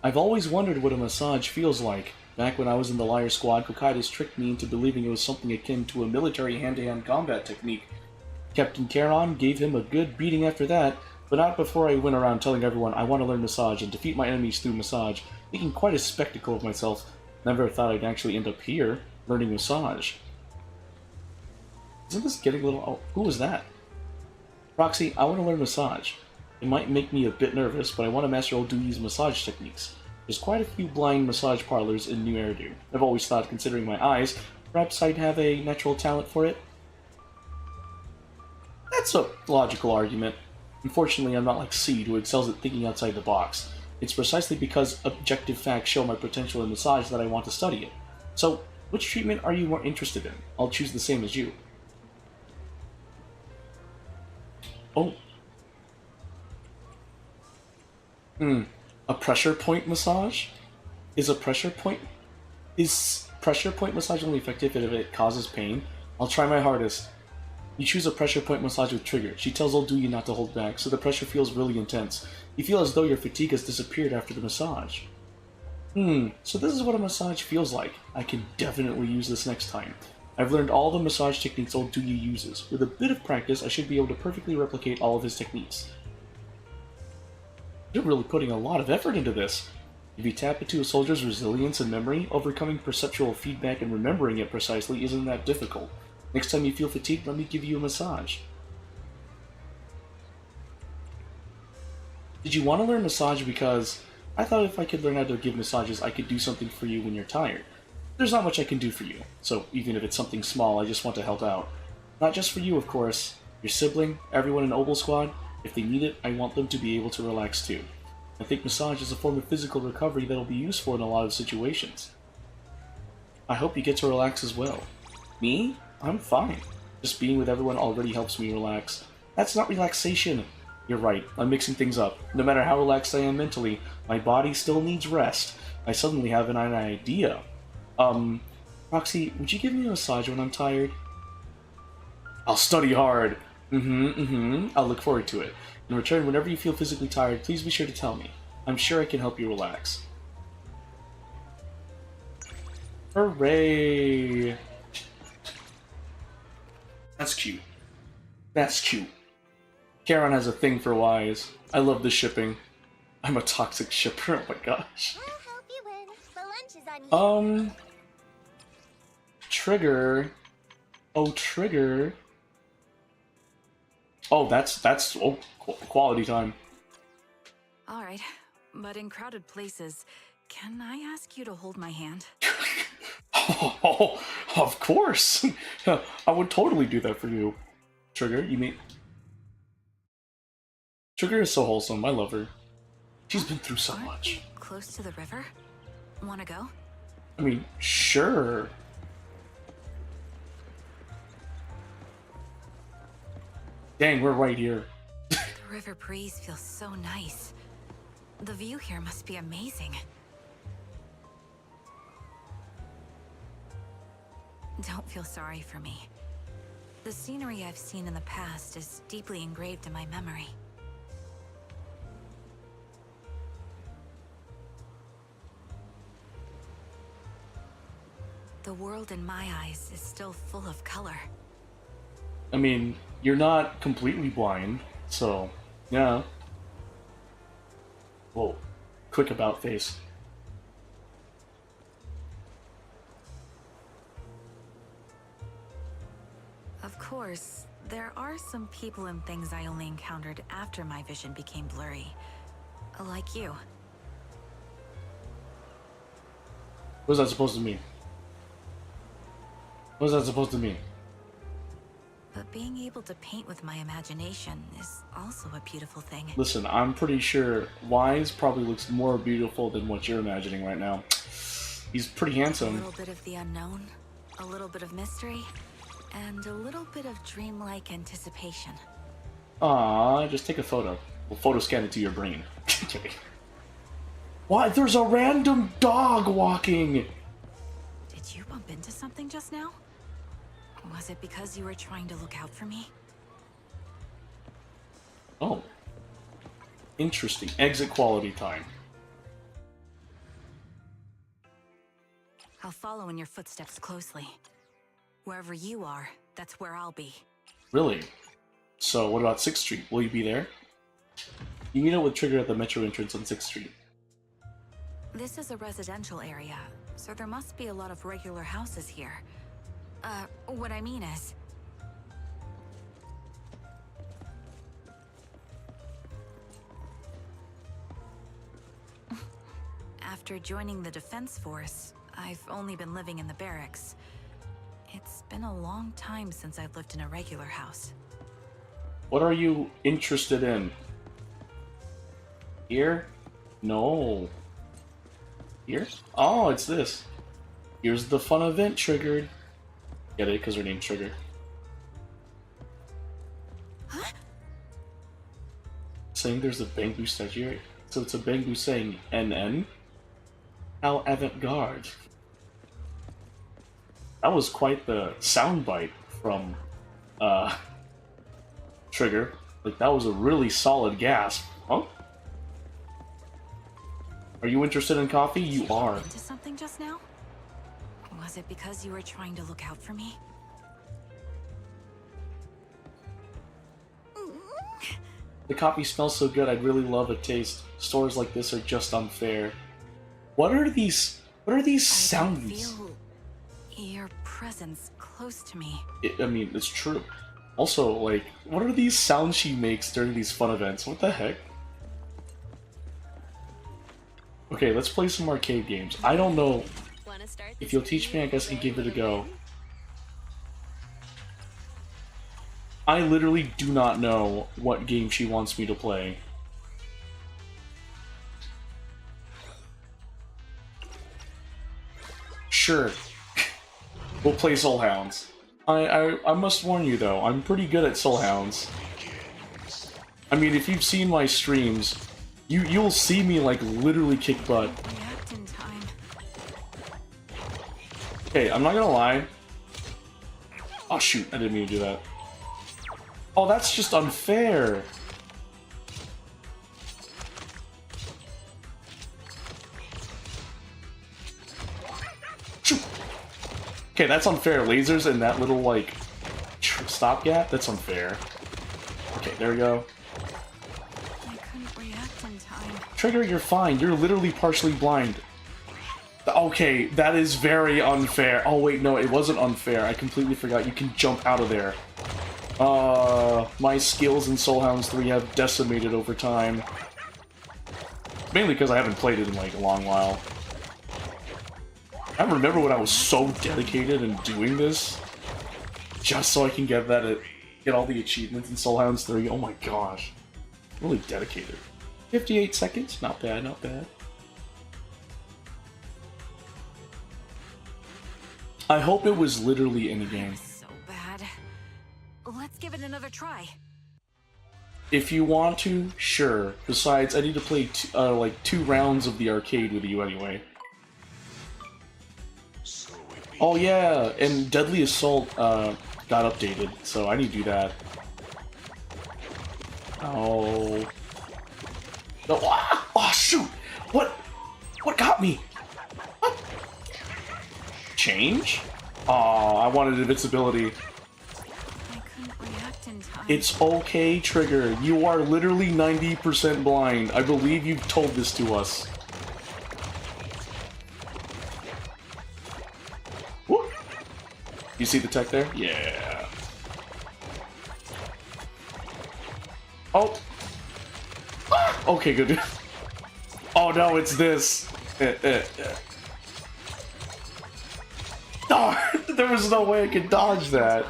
I've always wondered what a massage feels like. Back when I was in the Liar Squad, Kokaitis tricked me into believing it was something akin to a military hand-to-hand combat technique. Captain Charon gave him a good beating after that, but not before I went around telling everyone I want to learn massage and defeat my enemies through massage, making quite a spectacle of myself. Never thought I'd actually end up here, learning massage. Isn't this getting a little... Oh, who was that? Roxy, I want to learn massage. It might make me a bit nervous, but I want to master Old Dewey's massage techniques. There's quite a few blind massage parlors in New Eridu. I've always thought, considering my eyes, perhaps I'd have a natural talent for it. That's a logical argument. Unfortunately, I'm not like Seed, who excels at thinking outside the box. It's precisely because objective facts show my potential in massage that I want to study it. So, which treatment are you more interested in? I'll choose the same as you. Oh. A pressure point massage? Is pressure point massage only effective if it causes pain? I'll try my hardest. You choose a pressure point massage with Trigger. She tells Old Dewey not to hold back, so the pressure feels really intense. You feel as though your fatigue has disappeared after the massage. So this is what a massage feels like. I can definitely use this next time. I've learned all the massage techniques Old Dewey uses. With a bit of practice, I should be able to perfectly replicate all of his techniques. You're really putting a lot of effort into this. If you tap into a soldier's resilience and memory, overcoming perceptual feedback and remembering it precisely isn't that difficult. Next time you feel fatigued, let me give you a massage. Did you want to learn massage because I thought if I could learn how to give massages, I could do something for you when you're tired. There's not much I can do for you, so even if it's something small, I just want to help out. Not just for you, of course. Your sibling, everyone in Obel Squad, if they need it, I want them to be able to relax too. I think massage is a form of physical recovery that'll be useful in a lot of situations. I hope you get to relax as well. Me? I'm fine. Just being with everyone already helps me relax. That's not relaxation. You're right, I'm mixing things up. No matter how relaxed I am mentally, my body still needs rest. I suddenly have an idea. Roxy, would you give me a massage when I'm tired? I'll study hard. I'll look forward to it. In return, whenever you feel physically tired, please be sure to tell me. I'm sure I can help you relax. Hooray! That's cute. That's cute. Karen has a thing for Y's. I love the shipping. I'm a toxic shipper. Oh my gosh. I'll help you win. The lunch is on you. Trigger. Oh, Trigger. Oh, that's quality time. All right, but in crowded places, can I ask you to hold my hand? Oh, of course. I would totally do that for you. Trigger, you mean? Trigger is so wholesome. I love her. She's been through so much. Close to the river? Wanna go? I mean, sure. Dang, we're right here. The river breeze feels so nice. The view here must be amazing. Don't feel sorry for me. The scenery I've seen in the past is deeply engraved in my memory. The world in my eyes is still full of color. I mean, you're not completely blind, so, yeah. Whoa. Quick about face. Of course, there are some people and things I only encountered after my vision became blurry. Like you. What's that supposed to mean? What's that supposed to mean? But being able to paint with my imagination is also a beautiful thing. Listen, I'm pretty sure Wise probably looks more beautiful than what you're imagining right now. He's pretty A handsome. little bit of the unknown, a little bit of mystery, and a little bit of dreamlike anticipation. Aw, just take a photo. We'll photo scan it to your brain. Okay. Why? There's a random dog walking! Did you bump into something just now? Was it because you were trying to look out for me? Oh. Interesting. Exit quality time. I'll follow in your footsteps closely. Wherever you are, that's where I'll be. Really? So, what about 6th Street? Will you be there? You meet up with Trigger at the metro entrance on 6th Street. This is a residential area, so there must be a lot of regular houses here. What I mean is... After joining the Defense Force, I've only been living in the barracks. It's been a long time since I've lived in a regular house. What are you interested in? Here? No. Here? Oh, it's this. Here's the fun event triggered. Get it? Because her name's Trigger. Huh? Saying there's a Bangu statue here. So it's a Bangu saying NN? How avant-garde. That was quite the soundbite from Trigger. Like, that was a really solid gasp. Huh? Are you interested in coffee? You are. Into something just now? Was it because you were trying to look out for me? The coffee smells so good, I'd really love a taste. Stores like this are just unfair. What are these sounds? Feel your presence close to me. I mean, it's true. Also, like, what are these sounds she makes during these fun events? What the heck? Okay, let's play some arcade games. I don't know. If you'll teach me, I guess I can give it a go. I literally do not know what game she wants me to play. Sure. We'll play Soul Hounds. I must warn you though, I'm pretty good at Soul Hounds. I mean, if you've seen my streams, you'll see me like literally kick butt. React in time. Okay, I'm not gonna lie. Oh shoot, I didn't mean to do that. Oh, that's just unfair. Shoot. Okay, that's unfair. Lasers and that little like stopgap? That's unfair. Okay, there we go. I couldn't react in time. Trigger, you're fine. You're literally partially blind. Okay, that is very unfair. Oh wait, no, it wasn't unfair. I completely forgot you can jump out of there. My skills in Soul Hounds 3 have decimated over time. Mainly because I haven't played it in like a long while. I remember when I was so dedicated in doing this, just so I can get all the achievements in Soul Hounds 3. Oh my gosh. Really dedicated. 58 seconds? Not bad, not bad. I hope it was literally in the game. So bad. Let's give it another try. If you want to, sure. Besides, I need to play like 2 rounds of the arcade with you anyway. Oh yeah, and Deadly Assault got updated, so I need to do that. Oh. No. Ah! Oh shoot! What got me? What? Change? Oh, I wanted invincibility. I couldn't react in time. It's okay, Trigger. You are literally 90% blind. I believe you've told this to us. Woo! You see the tech there? Yeah. Oh. Ah! Okay, good. Oh no, it's this. Darn! There was no way I could dodge that.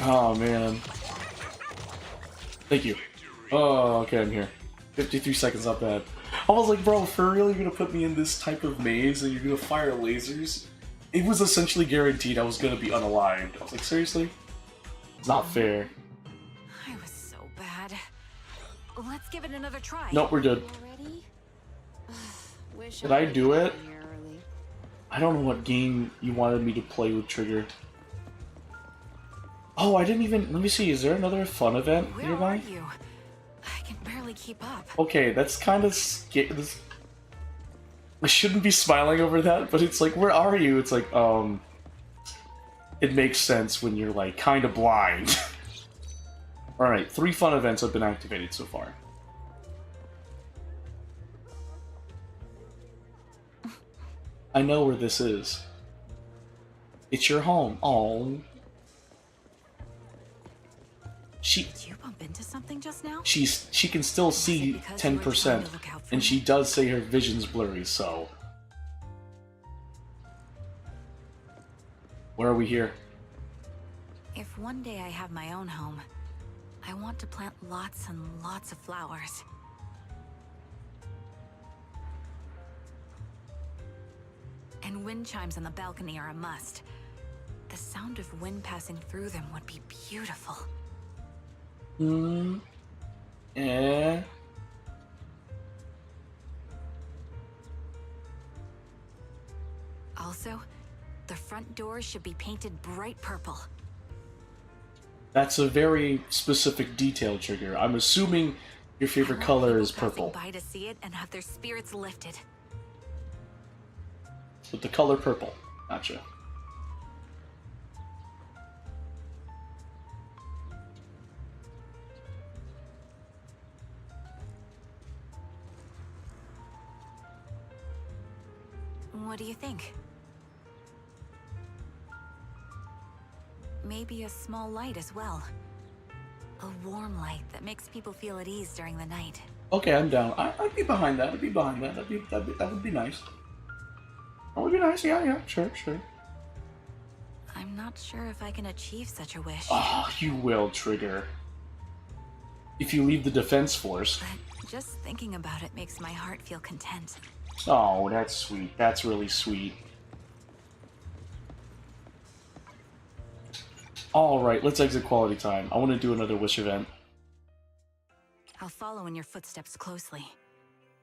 Oh man. Thank you. Oh, okay, I'm here. 53 seconds, not bad. I was like, bro, for real, you're gonna put me in this type of maze and you're gonna fire lasers? It was essentially guaranteed I was gonna be unalived. I was like, seriously? It's not fair. I was so bad. Let's give it another try. Nope, we're good. Did I do it? I don't know what game you wanted me to play with Trigger. Oh, I didn't even... Let me see, is there another fun event nearby? Where are you? I can barely keep up. Okay, that's kind of scary. I shouldn't be smiling over that, but it's like, where are you? It's like, it makes sense when you're like kind of blind. Alright, 3 fun events have been activated so far. I know where this is. It's your home. Oh. Did you bump into something just now? She can still see 10%, and she does say her vision's blurry, so... Where are we here? If one day I have my own home, I want to plant lots and lots of flowers. And wind chimes on the balcony are a must. The sound of wind passing through them would be beautiful. Yeah. Also, the front doors should be painted bright purple. That's a very specific detail, Trigger. I'm assuming your favorite color is purple. By to see it and have their spirits lifted. With the color purple. Gotcha. What do you think? Maybe a small light as well. A warm light that makes people feel at ease during the night. Okay, I'm down. I'd be behind that. I'd be behind that. That would be nice. That would be nice. Yeah, sure. I'm not sure if I can achieve such a wish. Oh, you will, Trigger. If you leave the defense force. But just thinking about it makes my heart feel content. Oh, that's sweet. That's really sweet. Alright, let's exit quality time. I want to do another wish event. I'll follow in your footsteps closely.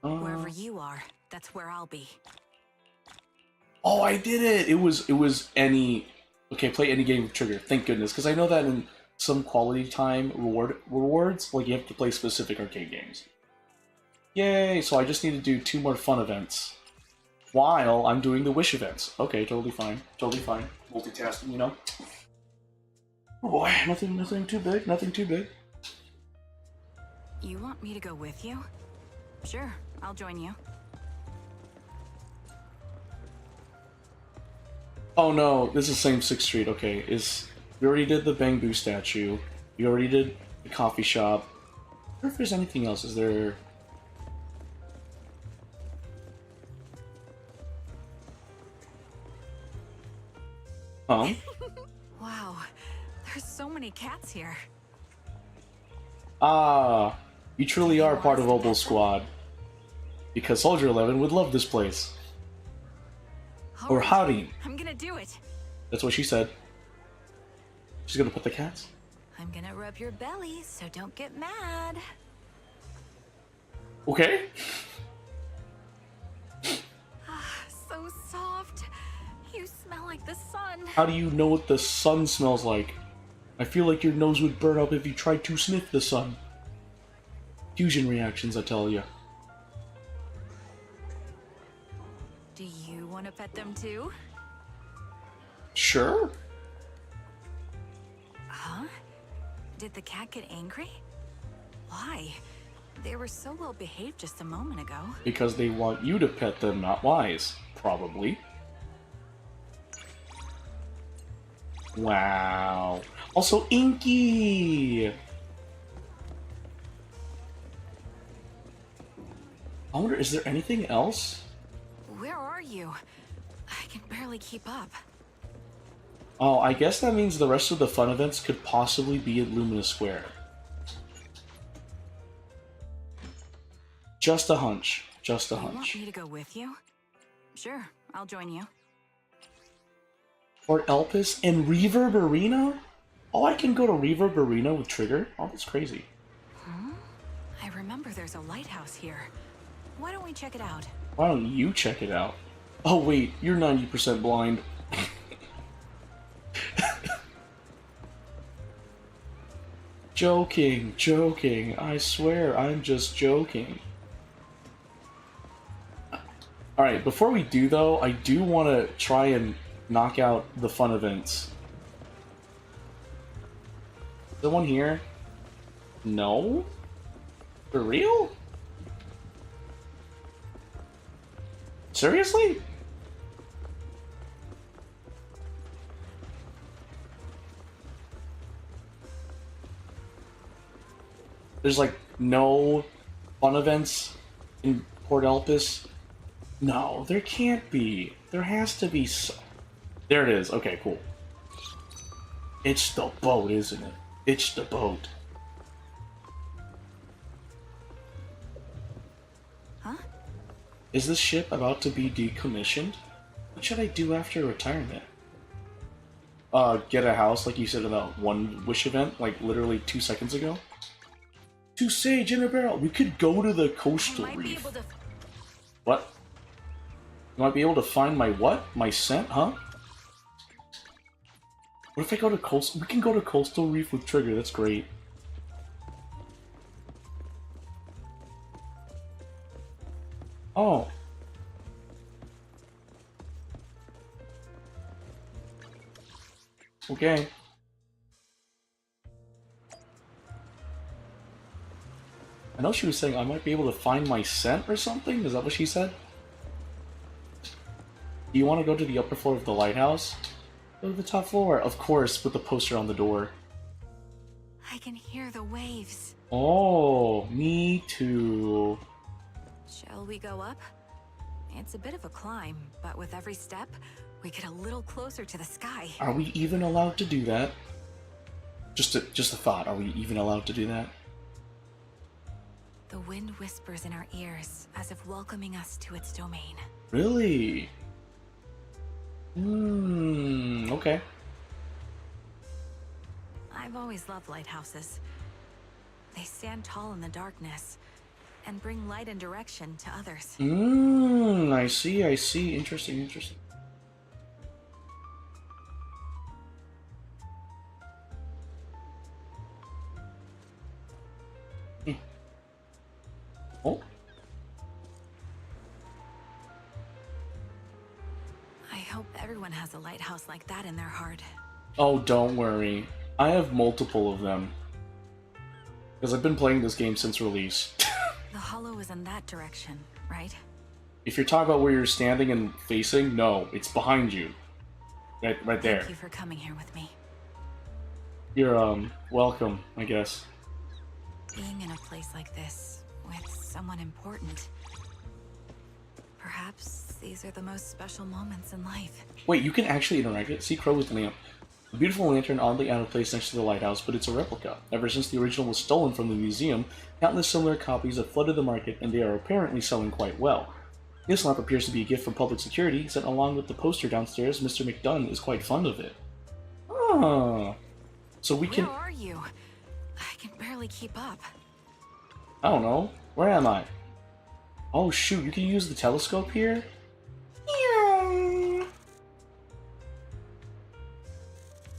Wherever you are, that's where I'll be. Oh, I did it! It was any... Okay, play any game with Trigger. Thank goodness. Because I know that in some quality time rewards, like you have to play specific arcade games. Yay! So I just need to do 2 more fun events. While I'm doing the wish events. Okay, totally fine. Totally fine. Multitasking, you know? Oh boy, nothing too big, nothing too big. You want me to go with you? Sure, I'll join you. Oh no, this is same 6th Street. Okay, we already did the Bamboo statue. We already did the coffee shop. I wonder if there's anything else. Is there? Huh? Wow, there's so many cats here. Ah, you truly are part of Opal's squad. Because Soldier 11 would love this place. Or howdy. I'm gonna do it. That's what she said. She's gonna put the cats. I'm gonna rub your belly, so don't get mad. Okay. So soft. You smell like the sun. How do you know what the sun smells like? I feel like your nose would burn up if you tried to sniff the sun. Fusion reactions, I tell ya. Do you want to pet them too? Sure. Huh? Did the cat get angry? Why? They were so well behaved just a moment ago. Because they want you to pet them, not Wise. Probably. Wow. Also, Inky! I wonder, is there anything else? Where are you? I can barely keep up. Oh, I guess that means the rest of the fun events could possibly be at Lumina Square. Just a hunch. Just a You want hunch. me to go with you? Sure, I'll join you. Or Elpis and Reverb Arena? Oh, I can go to Reverb Arena with Trigger? Oh, that's crazy. Huh? I remember there's a lighthouse here. Why don't we check it out? Why don't you check it out? Oh wait, you're 90% blind. Joking, joking. I swear, I'm just joking. Alright, before we do though, I do want to try and knock out the fun events. Is there one here? No? For real? Seriously? There's like no fun events in Port Elpis? No, there can't be. There has to be so. There it is. Okay, cool. It's the boat, isn't it? It's the boat. Huh? Is this ship about to be decommissioned? What should I do after retirement? Get a house like you said in that one Wish event, like literally 2 seconds ago? To Sage in a barrel. We could go to the coastal reef. What? You might be able to find my what? My scent, huh? What if I go to coastal? We can go to coastal reef with Trigger. That's great. Oh. Okay. I know she was saying I might be able to find my scent or something. Is that what she said? Do you want to go to the upper floor of the lighthouse? Go to the top floor. Of course, with the poster on the door. I can hear the waves. Oh, me too. Shall we go up? It's a bit of a climb, but with every step, we get a little closer to the sky. Are we even allowed to do that? Just a thought. Are we even allowed to do that? The wind whispers in our ears, as if welcoming us to its domain. Really? Okay. I've always loved lighthouses. They stand tall in the darkness and bring light and direction to others. I see. Interesting. Oh. I hope everyone has a lighthouse like that in their heart. Oh, don't worry. I have multiple of them. Because I've been playing this game since release. The hollow is in that direction, right? If you're talking about where you're standing and facing, no, it's behind you. Right there. Thank you for coming here with me. You're, welcome, I guess. Being in a place like this, with someone important. Perhaps these are the most special moments in life. Wait, you can actually interact with it? See Crow with the lamp. A beautiful lantern oddly out of place next to the lighthouse, but it's a replica. Ever since the original was stolen from the museum, countless similar copies have flooded the market, and they are apparently selling quite well. This lamp appears to be a gift from public security, sent along with the poster downstairs. Mr. McDunn is quite fond of it. Ah. So we can... Where are you? I can barely keep up. I don't know. Where am I? Oh shoot, you can use the telescope here?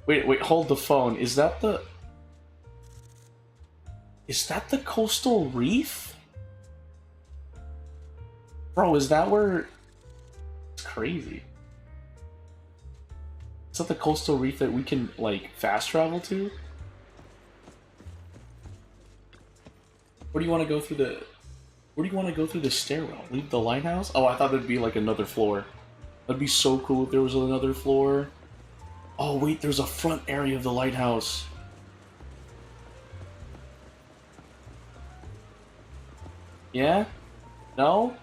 Wait, hold the phone. Is that the coastal reef? Bro, is that where... It's crazy. Is that the coastal reef that we can, like, fast travel to? Where do you want to go through the... Where do you want to go through the stairwell? Leave the lighthouse? Oh, I thought it'd be, like, another floor. That'd be so cool if there was another floor. Oh, wait, there's a front area of the lighthouse. Yeah? No?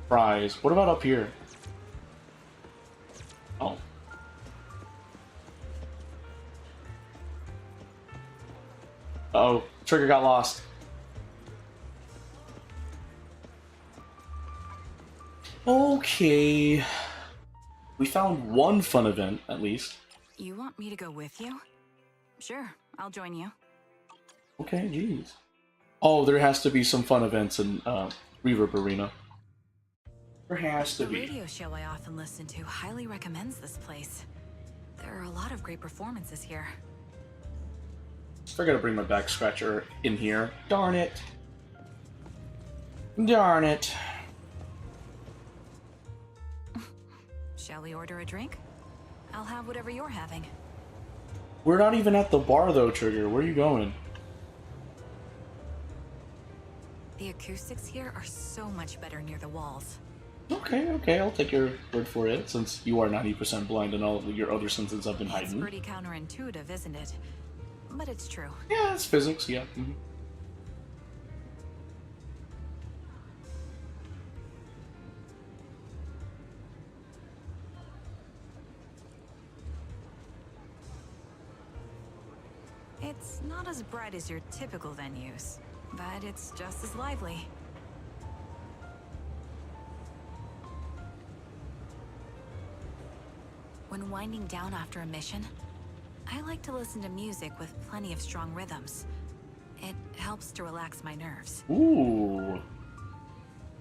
Prize. What about up here? Oh. Uh-oh, trigger got lost. Okay. We found one fun event, at least. You want me to go with you? Sure, I'll join you. Okay, jeez. Oh, there has to be some fun events in Reverb Arena. There has to the be. The radio show I often listen to highly recommends this place. There are a lot of great performances here. I gotta bring my back scratcher in here. Darn it. Darn it. Shall we order a drink? I'll have whatever you're having. We're not even at the bar though, Trigger. Where are you going? The acoustics here are so much better near the walls. Okay, I'll take your word for it, since you are 90% blind and all of your other senses have been It's heightened. pretty counterintuitive, isn't it? But it's true. Yeah, it's physics, yeah. Mm-hmm. It's not as bright as your typical venues, but it's just as lively. When winding down after a mission, I like to listen to music with plenty of strong rhythms. It helps to relax my nerves. Ooh.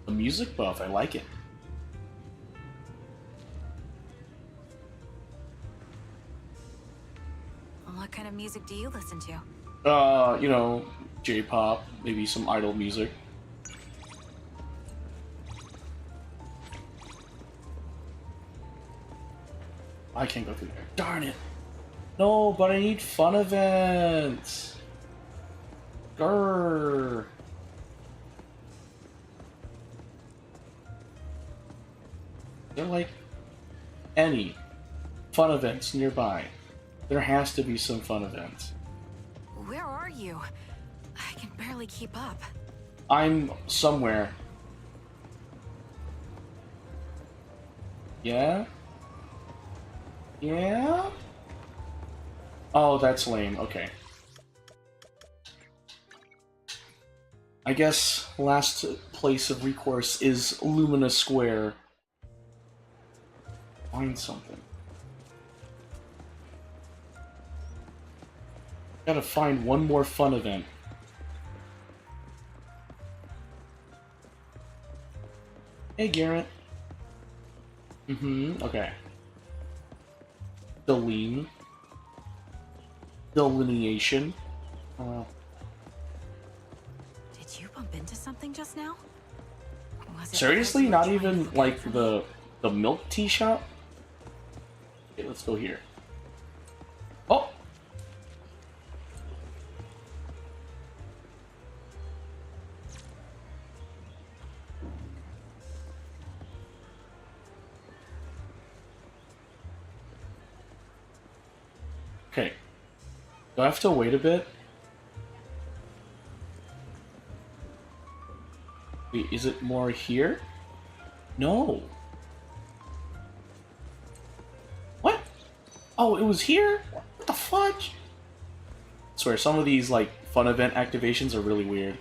A music buff, I like it. What kind of music do you listen to? You know, J-pop, maybe some idol music. I can't go through there. Darn it. No, but I need fun events. Grrr. They're like any fun events nearby. There has to be some fun events. Where are you? I can barely keep up. I'm somewhere. Yeah? Yeah? Oh, that's lame. Okay. I guess last place of recourse is Lumina Square. Find something. Gotta find one more fun event. Hey, Garrett. Okay. Delineation. Did you bump into something just now? Was it Seriously? because you were Not trying to even, forget like, from the milk tea shop? Okay, let's go here. Oh! Do I have to wait a bit? Wait, is it more here? No. What? Oh, it was here? What the fudge? I swear, some of these, like, fun event activations are really weird.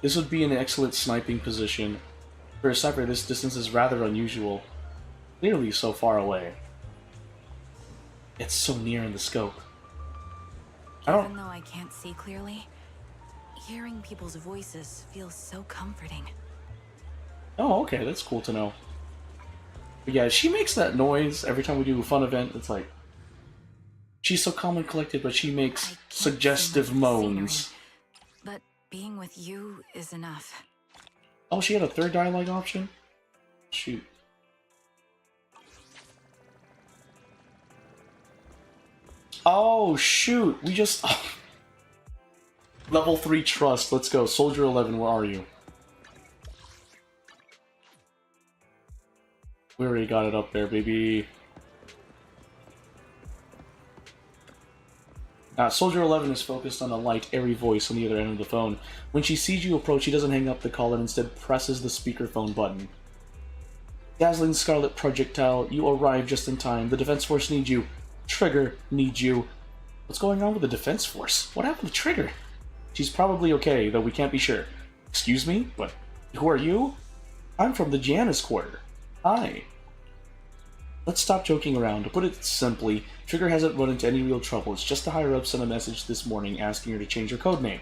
This would be an excellent sniping position. For a sniper, this distance is rather unusual. Clearly so far away. It's so near in the scope. Even though I can't see clearly, hearing people's voices feels so comforting. Oh, okay, that's cool to know. But yeah, she makes that noise every time we do a fun event. It's like... She's so calm and collected, but she makes suggestive moans. But being with you is enough. Oh, she had a third dialogue option? Shoot. Oh, shoot! We just... Level 3 trust, let's go. Soldier 11, where are you? We already got it up there, baby. Soldier 11 is focused on a light, airy voice on the other end of the phone. When she sees you approach, she doesn't hang up the call and instead presses the speakerphone button. Dazzling scarlet projectile, you arrive just in time. The Defense Force needs you. Trigger needs you. What's going on with the Defense Force? What happened to Trigger? She's probably okay, though we can't be sure. Excuse me? But who are you? I'm from the Janus Quarter. Hi. Let's stop joking around. To put it simply, Trigger hasn't run into any real trouble. It's just the higher-ups sent a message this morning asking her to change her codename.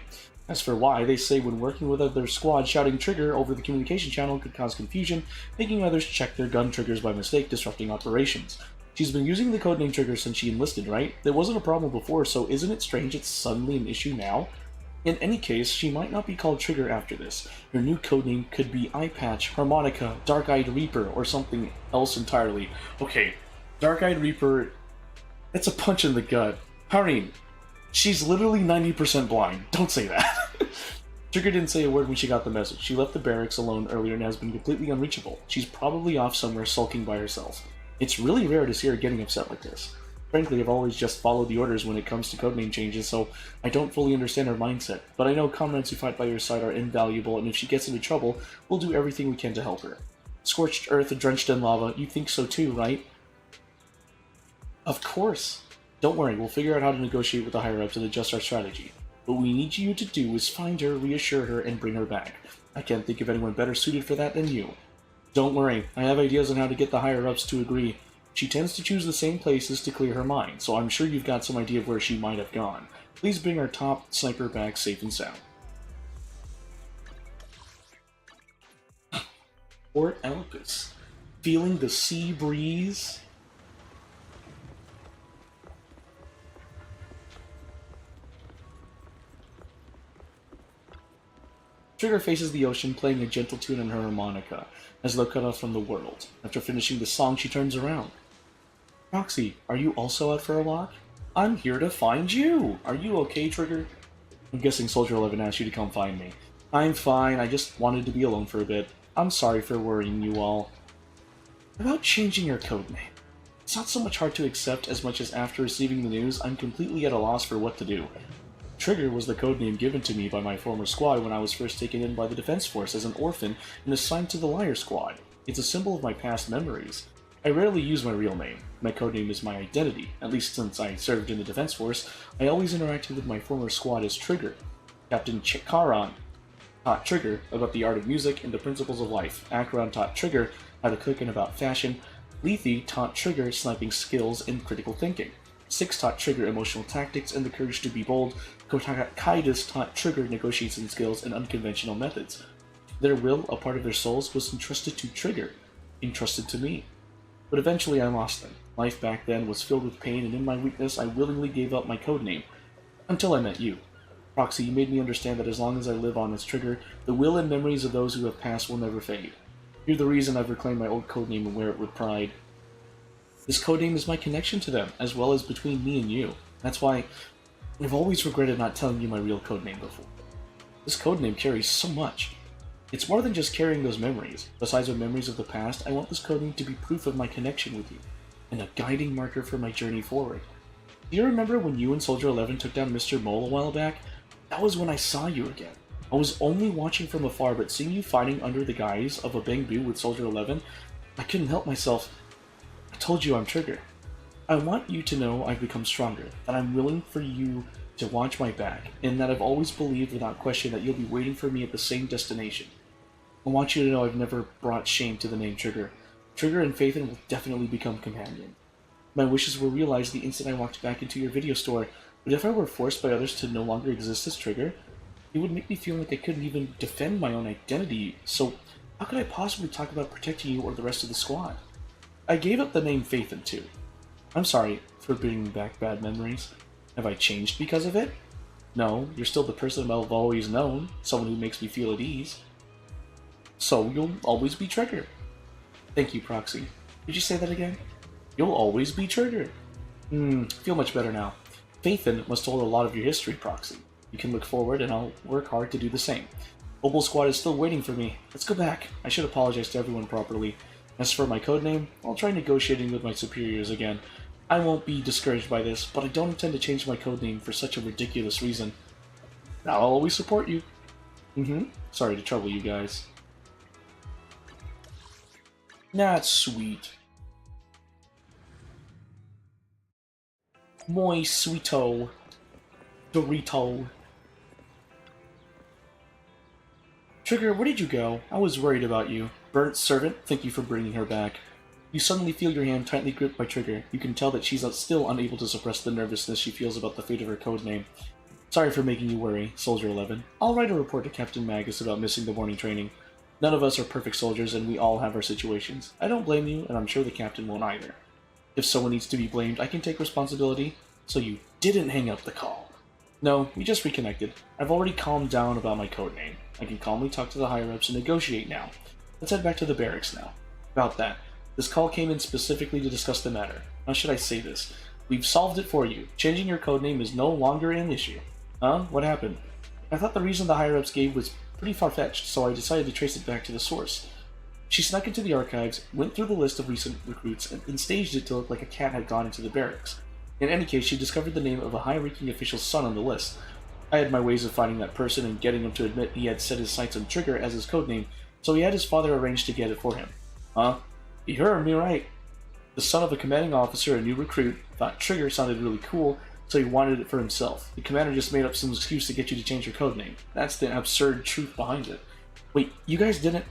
As for why, they say when working with other squad, shouting Trigger over the communication channel could cause confusion, making others check their gun triggers by mistake, disrupting operations. She's been using the codename Trigger since she enlisted, right? There wasn't a problem before, so isn't it strange it's suddenly an issue now? In any case, she might not be called Trigger after this. Her new codename could be Eye Patch, Harmonica, Dark-Eyed Reaper, or something else entirely. Okay, Dark-Eyed Reaper, that's a punch in the gut. Hareen, she's literally 90% blind. Don't say that. Trigger didn't say a word when she got the message. She left the barracks alone earlier and has been completely unreachable. She's probably off somewhere sulking by herself. It's really rare to see her getting upset like this. Frankly, I've always just followed the orders when it comes to codename changes, so I don't fully understand her mindset. But I know comrades who fight by your side are invaluable, and if she gets into trouble, we'll do everything we can to help her. Scorched earth, drenched in lava, you think so too, right? Of course. Don't worry, we'll figure out how to negotiate with the higher-ups and adjust our strategy. What we need you to do is find her, reassure her, and bring her back. I can't think of anyone better suited for that than you. Don't worry, I have ideas on how to get the higher-ups to agree. She tends to choose the same places to clear her mind, so I'm sure you've got some idea of where she might have gone. Please bring our top sniper back safe and sound. Port Elpis. Feeling the sea breeze? Trigger faces the ocean, playing a gentle tune on her harmonica, as though cut off from the world. After finishing the song, she turns around. Roxy, are you also out for a walk? I'm here to find you! Are you okay, Trigger? I'm guessing Soldier 11 asked you to come find me. I'm fine, I just wanted to be alone for a bit. I'm sorry for worrying you all. About changing your codename. It's not so much hard to accept as much as after receiving the news, I'm completely at a loss for what to do. Trigger was the codename given to me by my former squad when I was first taken in by the Defense Force as an orphan and assigned to the Liar Squad. It's a symbol of my past memories. I rarely use my real name. My codename is my identity. At least since I served in the Defense Force, I always interacted with my former squad as Trigger. Captain Chikaran taught Trigger about the art of music and the principles of life. Akron taught Trigger how to cook and about fashion. Lethe taught Trigger sniping skills and critical thinking. Six taught Trigger emotional tactics and the courage to be bold. Kaidas taught Trigger negotiation skills and unconventional methods. Their will, a part of their souls, was entrusted to Trigger, entrusted to me. But eventually I lost them. Life back then was filled with pain, and in my weakness I willingly gave up my codename. Until I met you. Roxy, you made me understand that as long as I live on as Trigger, the will and memories of those who have passed will never fade. You're the reason I've reclaimed my old codename and wear it with pride. This codename is my connection to them, as well as between me and you. That's why I've always regretted not telling you my real codename before. This codename carries so much. It's more than just carrying those memories. Besides the memories of the past, I want this codename to be proof of my connection with you, and a guiding marker for my journey forward. Do you remember when you and Soldier 11 took down Mr. Mole a while back? That was when I saw you again. I was only watching from afar, but seeing you fighting under the guise of a Bangbu with Soldier 11, I couldn't help myself. I told you I'm Trigger. I want you to know I've become stronger, that I'm willing for you to watch my back, and that I've always believed without question that you'll be waiting for me at the same destination. I want you to know I've never brought shame to the name Trigger. Trigger and Phaethon will definitely become companions. My wishes were realized the instant I walked back into your video store, but if I were forced by others to no longer exist as Trigger, it would make me feel like I couldn't even defend my own identity, so how could I possibly talk about protecting you or the rest of the squad? I gave up the name Phaethon too. I'm sorry for bringing back bad memories. Have I changed because of it? No, you're still the person I've always known, someone who makes me feel at ease. So you'll always be Trigger. Thank you, Proxy. Did you say that again? You'll always be Trigger. Feel much better now. Phaethon must hold a lot of your history, Proxy. You can look forward, and I'll work hard to do the same. Opal Squad is still waiting for me. Let's go back. I should apologize to everyone properly. As for my codename, I'll try negotiating with my superiors again. I won't be discouraged by this, but I don't intend to change my codename for such a ridiculous reason. I'll always support you. Sorry to trouble you guys. That's sweet. Muy sweeto. Dorito. Trigger, where did you go? I was worried about you. Burnt servant, thank you for bringing her back. You suddenly feel your hand tightly gripped by Trigger. You can tell that she's still unable to suppress the nervousness she feels about the fate of her codename. Sorry for making you worry, Soldier 11. I'll write a report to Captain Magus about missing the morning training. None of us are perfect soldiers, and we all have our situations. I don't blame you, and I'm sure the captain won't either. If someone needs to be blamed, I can take responsibility. So you didn't hang up the call. No, we just reconnected. I've already calmed down about my codename. I can calmly talk to the higher-ups and negotiate now. Let's head back to the barracks now. About that, this call came in specifically to discuss the matter. How should I say this? We've solved it for you. Changing your codename is no longer an issue. Huh? What happened? I thought the reason the higher-ups gave was pretty far-fetched, so I decided to trace it back to the source. She snuck into the archives, went through the list of recent recruits, and staged it to look like a cat had gone into the barracks. In any case, she discovered the name of a high-ranking official's son on the list. I had my ways of finding that person and getting him to admit he had set his sights on Trigger as his codename, so he had his father arrange to get it for him. Huh? You heard me right. The son of a commanding officer, a new recruit, thought Trigger sounded really cool, so he wanted it for himself. The commander just made up some excuse to get you to change your codename. That's the absurd truth behind it. Wait, you guys didn't?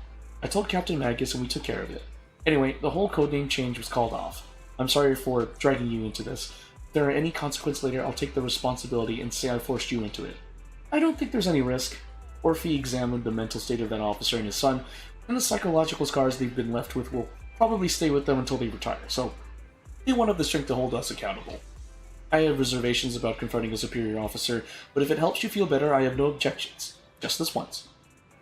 I told Captain Magus and we took care of it. Anyway, the whole codename change was called off. I'm sorry for dragging you into this. If there are any consequence later, I'll take the responsibility and say I forced you into it. I don't think there's any risk. Orphe examined the mental state of that officer and his son, and the psychological scars they've been left with will probably stay with them until they retire, so they won't have the strength to hold us accountable. I have reservations about confronting a superior officer, but if it helps you feel better, I have no objections. Just this once.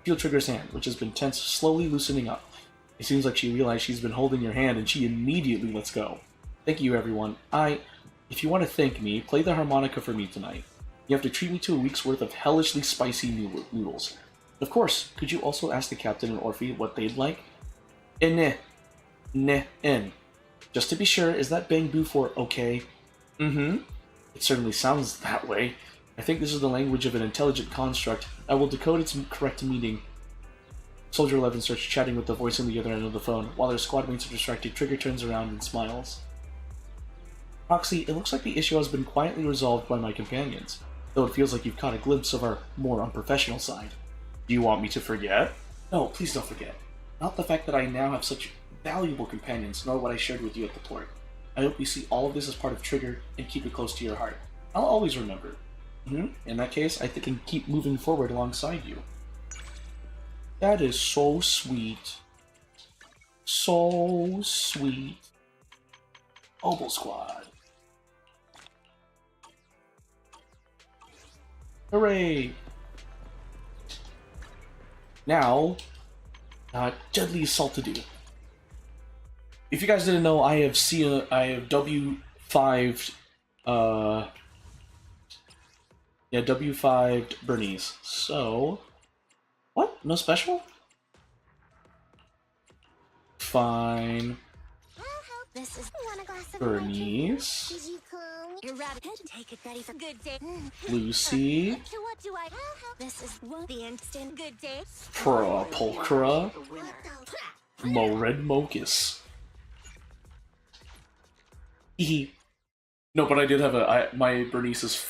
Feel Trigger's hand, which has been tense, slowly loosening up. It seems like she realized she's been holding your hand, and she immediately lets go. Thank you, everyone. If you want to thank me, play the harmonica for me tonight. You have to treat me to a week's worth of hellishly spicy noodles. Of course, could you also ask the captain and Orphe what they'd like? N. Just to be sure, is that Bangbu for okay? It certainly sounds that way. I think this is the language of an intelligent construct. I will decode its correct meaning. Soldier 11 starts chatting with the voice on the other end of the phone. While their squad mates are distracted, Trigger turns around and smiles. Proxy, it looks like the issue has been quietly resolved by my companions, though it feels like you've caught a glimpse of our more unprofessional side. Do you want me to forget? No, please don't forget. Not the fact that I now have such valuable companions, nor what I shared with you at the port. I hope you see all of this as part of Trigger and keep it close to your heart. I'll always remember. In that case, I think I can keep moving forward alongside you. That is so sweet. So sweet. Opal Squad. Hooray! Now, deadly assault to do. If you guys didn't know, I have W5'd, W5'd Bernice. So, what? No special? Fine. I'll help This is want a glass of Bernice. Did you come? You're rabbit. Take it ready for good day. Lucy. So what do I? This is the instant good day. Pulchra. Mored Mocus. No, but I did have my Bernice is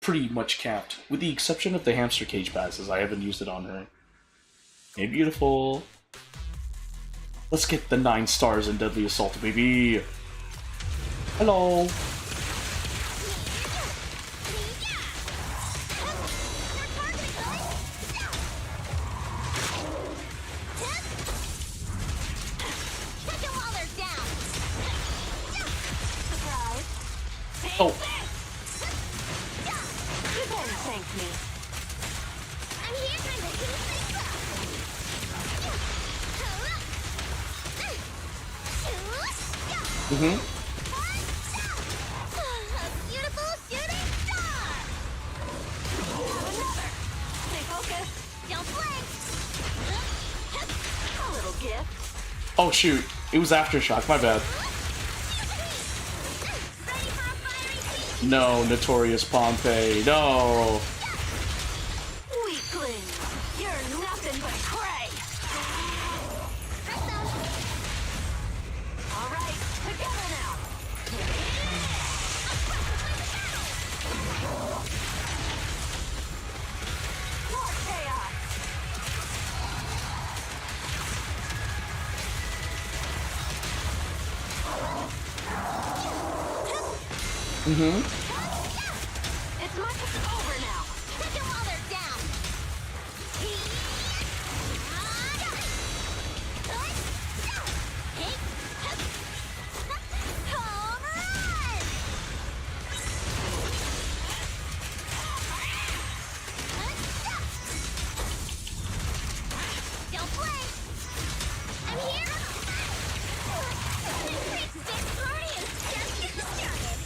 pretty much capped. With the exception of the hamster cage passes, I haven't used it on her. Hey, beautiful. Let's get the 9 stars in Deadly Assault, baby. Hello. Oh. You better thank me. I'm here trying to keep things up. Mm-hmm. A beautiful shooting star. Another. Stay focused. Don't blink. A little gift. Oh shoot, it was Aftershock, my bad. No, Notorious Pompey, no! Weakling, you're nothing but prey! Alright, together now! More chaos! Mm-hmm. It's much over now. Take them while they're down. Home run! Don't play. I'm here. This party is just getting started.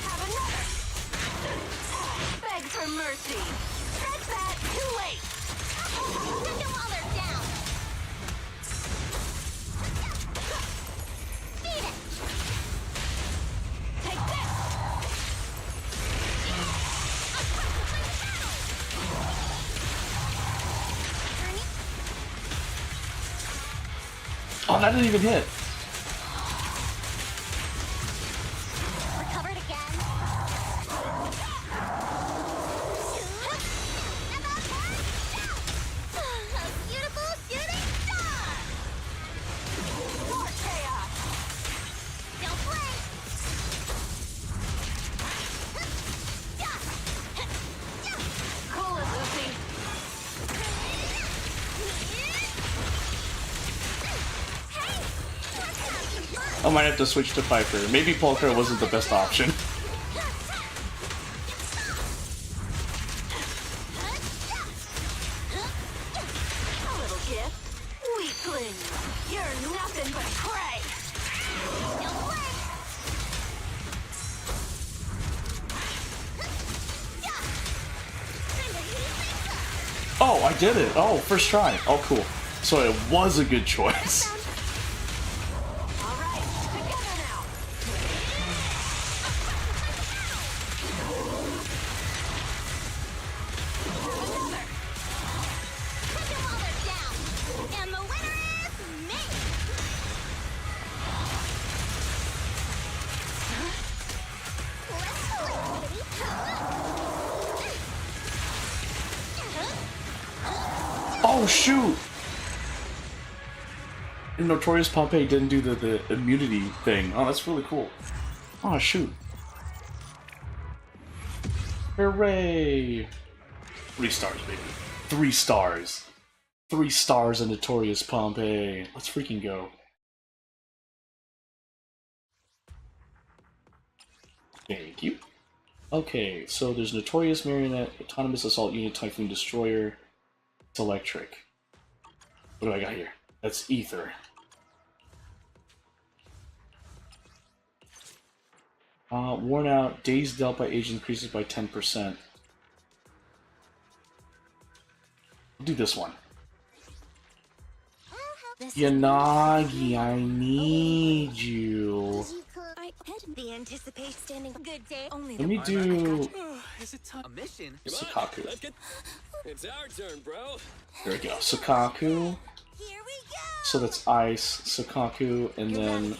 Have another. Beg for mercy. Stretch that. Too late. Take them while they're down. Beat it. Take this. Oh, that didn't even hit. Recovered again. A beautiful shooting star. More chaos. Don't play. Cool it, Lucy. I might have to switch to Piper. Maybe Pulchra wasn't the best option. A little gift. Weakling, you're nothing but prey. Don't play. Oh, I did it. Oh, first try. Oh, cool. So it was a good choice. Alright, together now. Another. Take them while they're down. And the winner is me. Let's Oh, shoot! And Notorious Pompey didn't do the immunity thing. Oh, that's really cool. Oh, shoot. Hooray! 3 stars, baby. 3 stars. 3 stars in Notorious Pompey. Let's freaking go. Thank you. Okay, so there's Notorious Marionette, Autonomous Assault Unit, Typhoon Destroyer. It's electric. What do I got here? That's Ether. Worn out. Days dealt by agent increases by 10%. I'll do this one. This Yanagi, I need you. The anticipation standing good day. Only Let me do Is it time? A mission? Sakaku. It's our turn, bro. There we go. Sakaku. So that's Ice, Sakaku, and then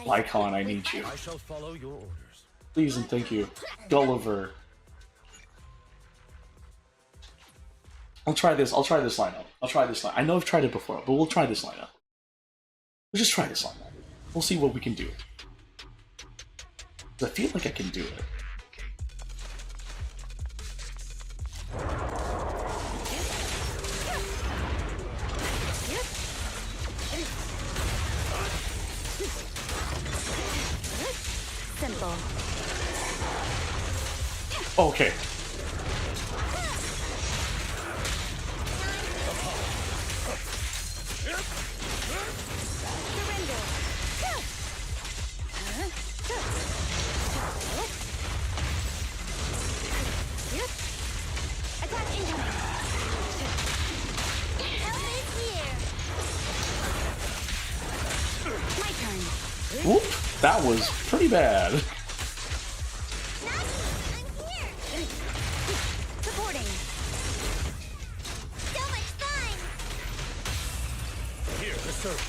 Lycon, I need you. I shall follow your orders. Please and thank you. Gulliver. I'll try this lineup. I know I've tried it before, but we'll try this lineup. We'll just try this lineup. We'll see what we can do. I feel like I can do it. Simple. Okay. Whoop, that was pretty bad. Supporting. So much fun. Here, the search.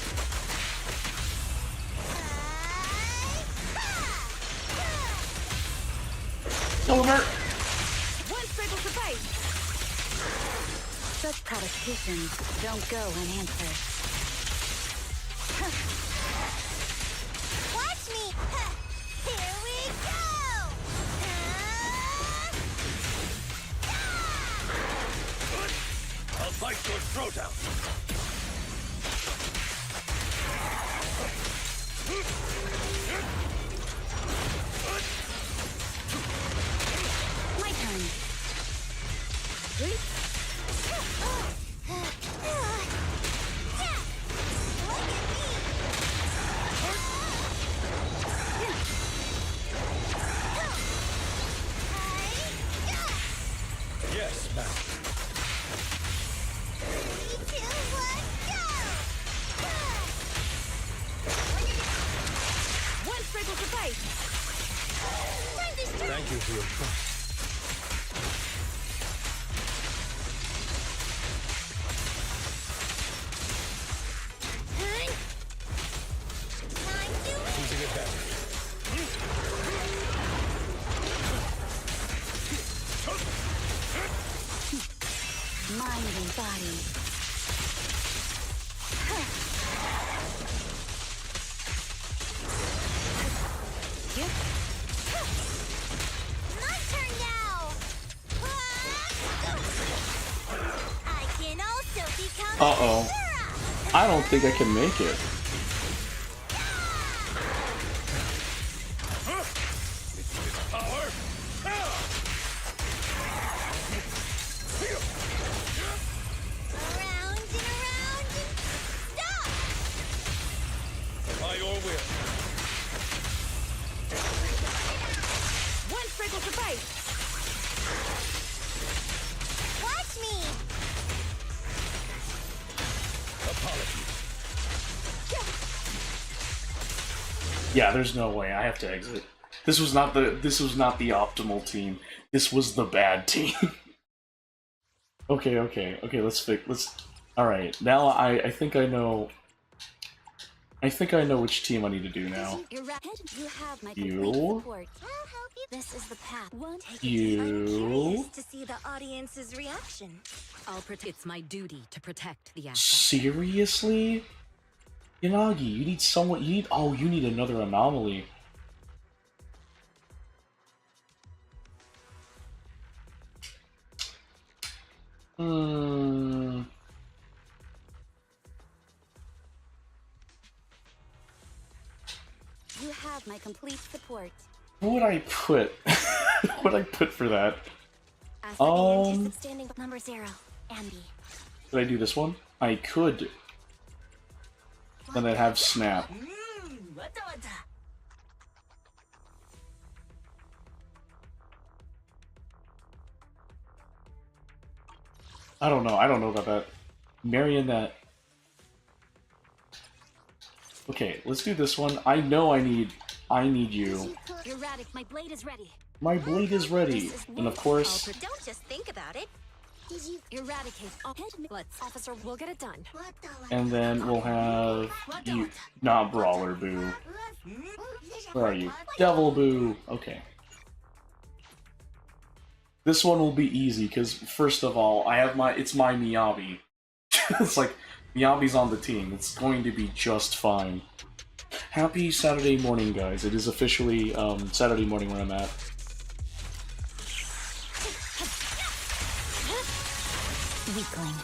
Gulliver. One sprinkle suffice. Such provocations don't go unanswered. Watch me. Here we go. I'll fight your throat out. My turn. Yes, master. One sprinkle suffice. Thank you for your trust. Choosing advantage. Mind and body. My turn now. I can also become. Uh-oh. I don't think I can make it. Around and around and stop. By your will. One sprinkle suffice. Watch me. Apologies. Yeah, there's no way. I have to exit. This was not the optimal team. This was the bad team. Okay, let's alright. Now I think I know which team I need to do now. You have my You. complete support. I'll help you. This is the path. You. I'm curious to see the audience's reaction. It's my duty to protect the asset. Seriously? Yanagi, you need you need another anomaly. You have my complete support. What would I put? What would I put for that? Standing number 0, Ambi. Could I do this one? I could. Then I'd have Snap. I don't know about that. Marionette. Okay, let's do this one. I know I need you. Erratic, my blade is ready. My blade is ready. And of course, Don't just think about it. Did you eradicate all Let's officer, we'll get it done. and then we'll have you, not Brawler Boo. Where are you? Devil Boo. Okay. This one will be easy because first of all, it's my Miyabi. It's like Miyabi's on the team. It's going to be just fine. Happy Saturday morning, guys. It is officially Saturday morning where I'm at. Weakling.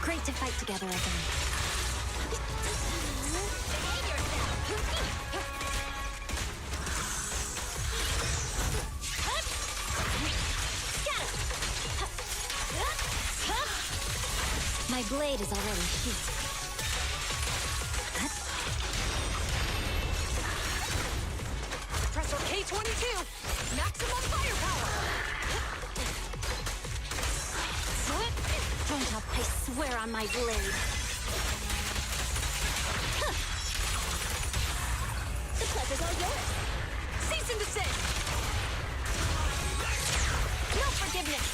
Great to fight together again. My blade is already heat. Pressure K-22! Maximum firepower! Joint up, I swear on my blade. The pleasure's all yours. Cease and desist! No forgiveness!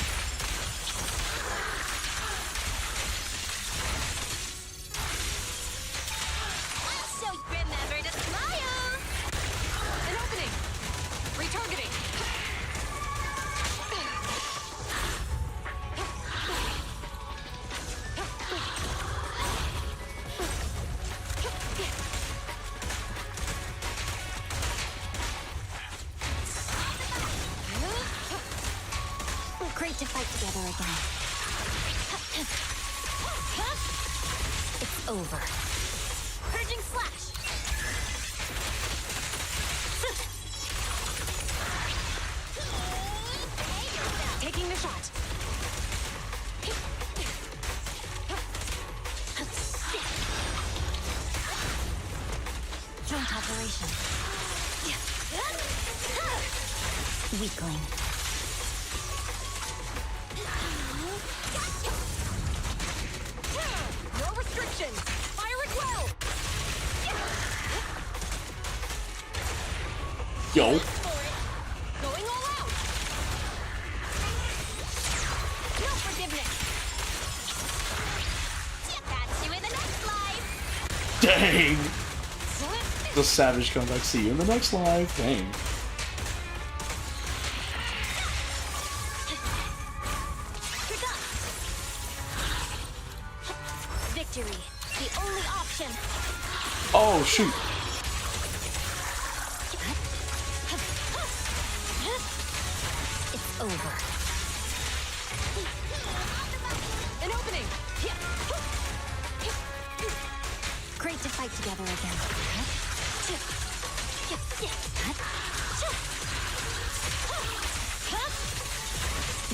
So remember to smile! An opening! Retargeting! Great to fight together again. It's over. Purging slash! Taking the shot! Joint operation. Weakling. No restrictions! Fire at will! Yo. Going all out! No forgiveness! Catch you in the next life! Dang! The savage comeback. See you in the next live. Dang. Victory, the only option. Oh shoot! It's over. An opening! Great to fight together again.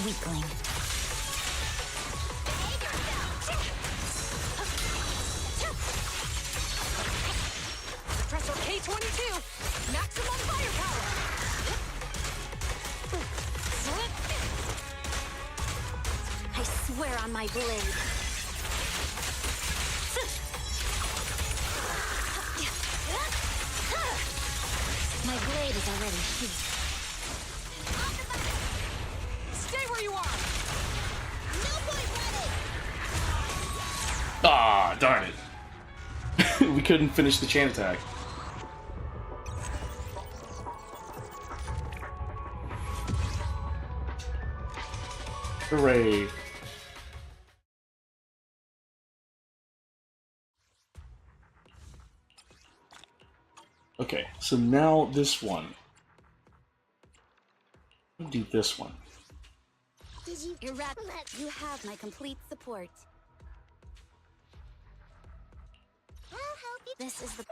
Weakling. Pressure K-22! Maximum firepower! I swear on my blade. My blade is already heat. Stay where you are! No point ready! Ah, darn it. We couldn't finish the chain attack. Hooray. Okay, so now this one. I'll do this one. Did you You have my complete support. I'll help you. This is the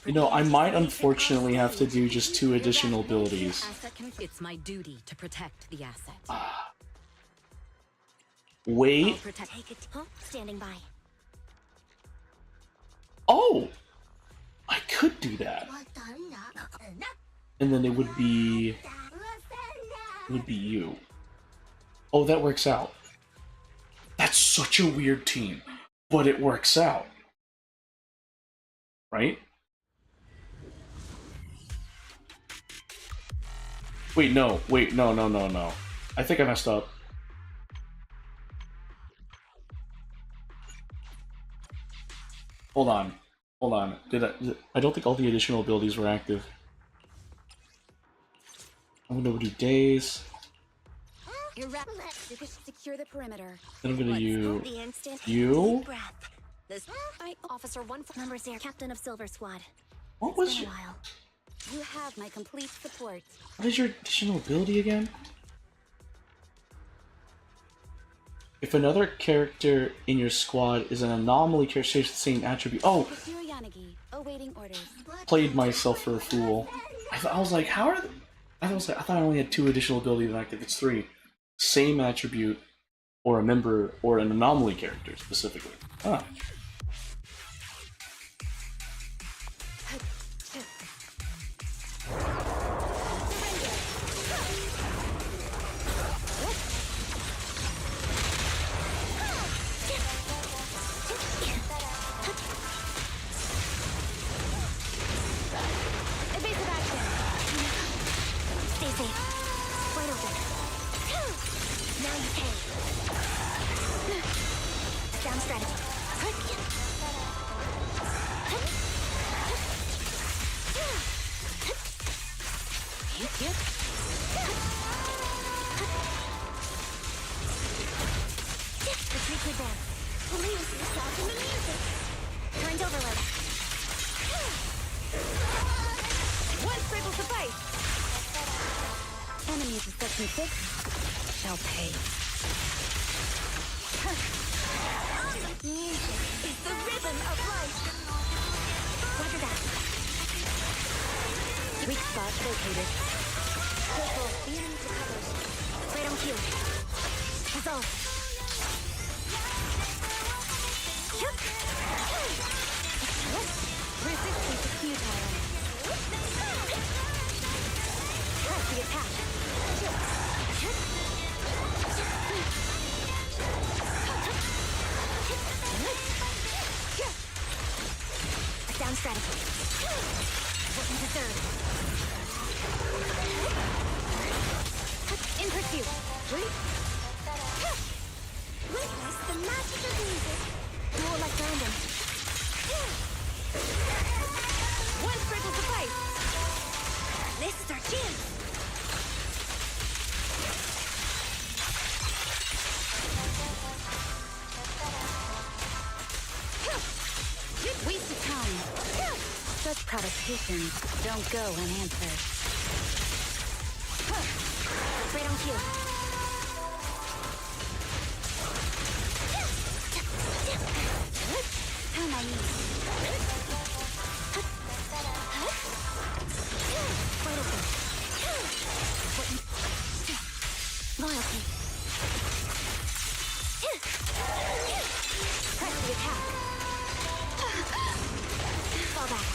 You know, I might unfortunately have to do just 2 additional abilities. It's my duty to protect the asset. Wait. Take it. Huh? Standing by. Oh! I could do that. and then it would be you. Oh, that works out. That's such a weird team, but it works out. Right? Wait, no. Wait, no. I think I messed up. Hold on. I don't think all the additional abilities were active. I'm gonna do days. You can secure the perimeter. Then I'm gonna use The instant you. breath. This Officer 1 numbers here, Captain of Silver Squad. What was It's been your, a while. You have my complete support. what is your additional ability again? If another character in your squad is an anomaly character, shares the same attribute. Oh, Secure Yanagi, awaiting orders. played myself for a fool. I was like, how are? I thought I only had 2 additional abilities, and I think it's 3. Same attribute, or a member, or an anomaly character specifically. Ah. Evasive action. Stay safe. Wide open. Now you can. Down strategy. Retreat to advance. Lose yourself in the music. Current overload. One sprinkle suffice. Enemies of Section 6 shall pay. Music is the rhythm of life. Roger that. Weak spot located. Careful. The enemy's recovered. Right on cue. Resolve. Resistance is futile. Press the attack. Down strategy. Working to third. In pursuit. Witness the magic of music. Duel like random. One sprinkle suffice. This is our chance. Waste of time. Such provocations don't go unanswered. Right on cue. How my knees. Wide open. Loyalty. Press the attack. Fall back.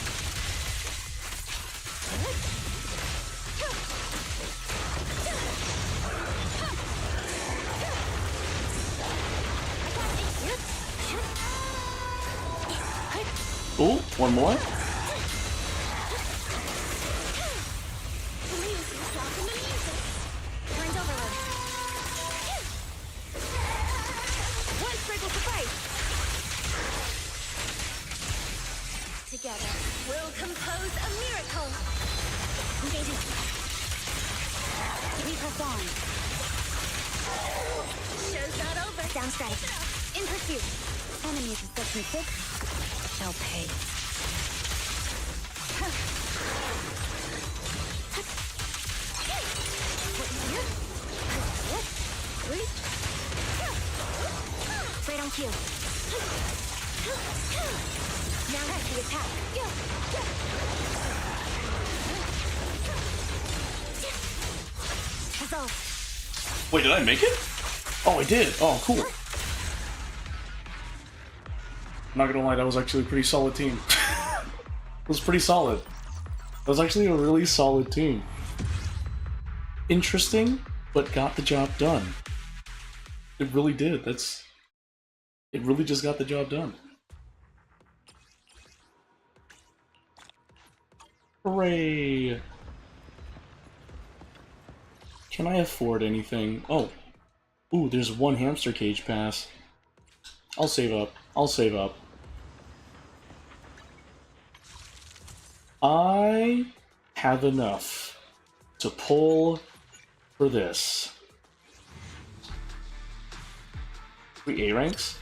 Ooh, one more. Lose yourself in the music. Current overload. One sprinkle suffice. Together, we'll compose a miracle. Engaging. We press on. Show's not over. Down strategy. In pursuit. Enemies of Section 6 shall pay. Right on cue. Now press the attack. Resolve. Wait, did I make it? Oh, I did. Oh, cool. Not gonna lie, that was actually a pretty solid team. It was pretty solid. That was actually a really solid team. Interesting, but got the job done. It really did. It really just got the job done. Hooray! Can I afford anything? Oh. Ooh, there's one hamster cage pass. I'll save up. I'll save up. I have enough to pull for this. 3 A ranks?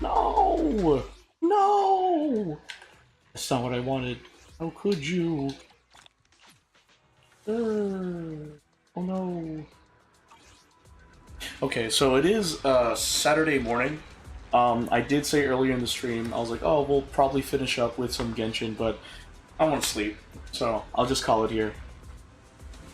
No! No! That's not what I wanted. How could you? Oh no. Okay, so it is Saturday morning. I did say earlier in the stream, I was like, oh, we'll probably finish up with some Genshin, but I want to sleep, so I'll just call it here.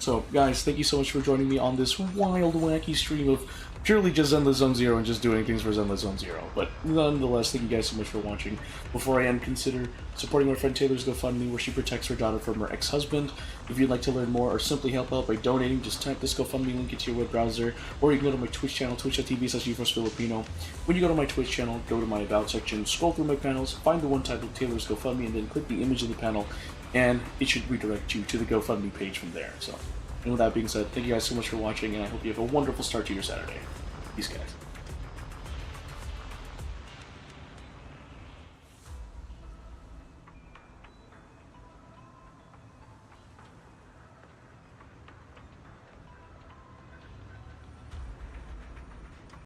So, guys, thank you so much for joining me on this wild, wacky stream of purely just Zenless Zone Zero and just doing things for Zenless Zone Zero. But nonetheless, thank you guys so much for watching. Before I end, consider supporting my friend Taylor's GoFundMe, where she protects her daughter from her ex-husband. If you'd like to learn more or simply help out by donating, just type this GoFundMe link into your web browser, or you can go to my Twitch channel, twitch.tv/GeForceFilipino. When you go to my Twitch channel, go to my About section, scroll through my panels, find the one titled Taylor's GoFundMe, and then click the image of the panel, and it should redirect you to the GoFundMe page from there. So, and with that being said, thank you guys so much for watching, and I hope you have a wonderful start to your Saturday. Peace, guys.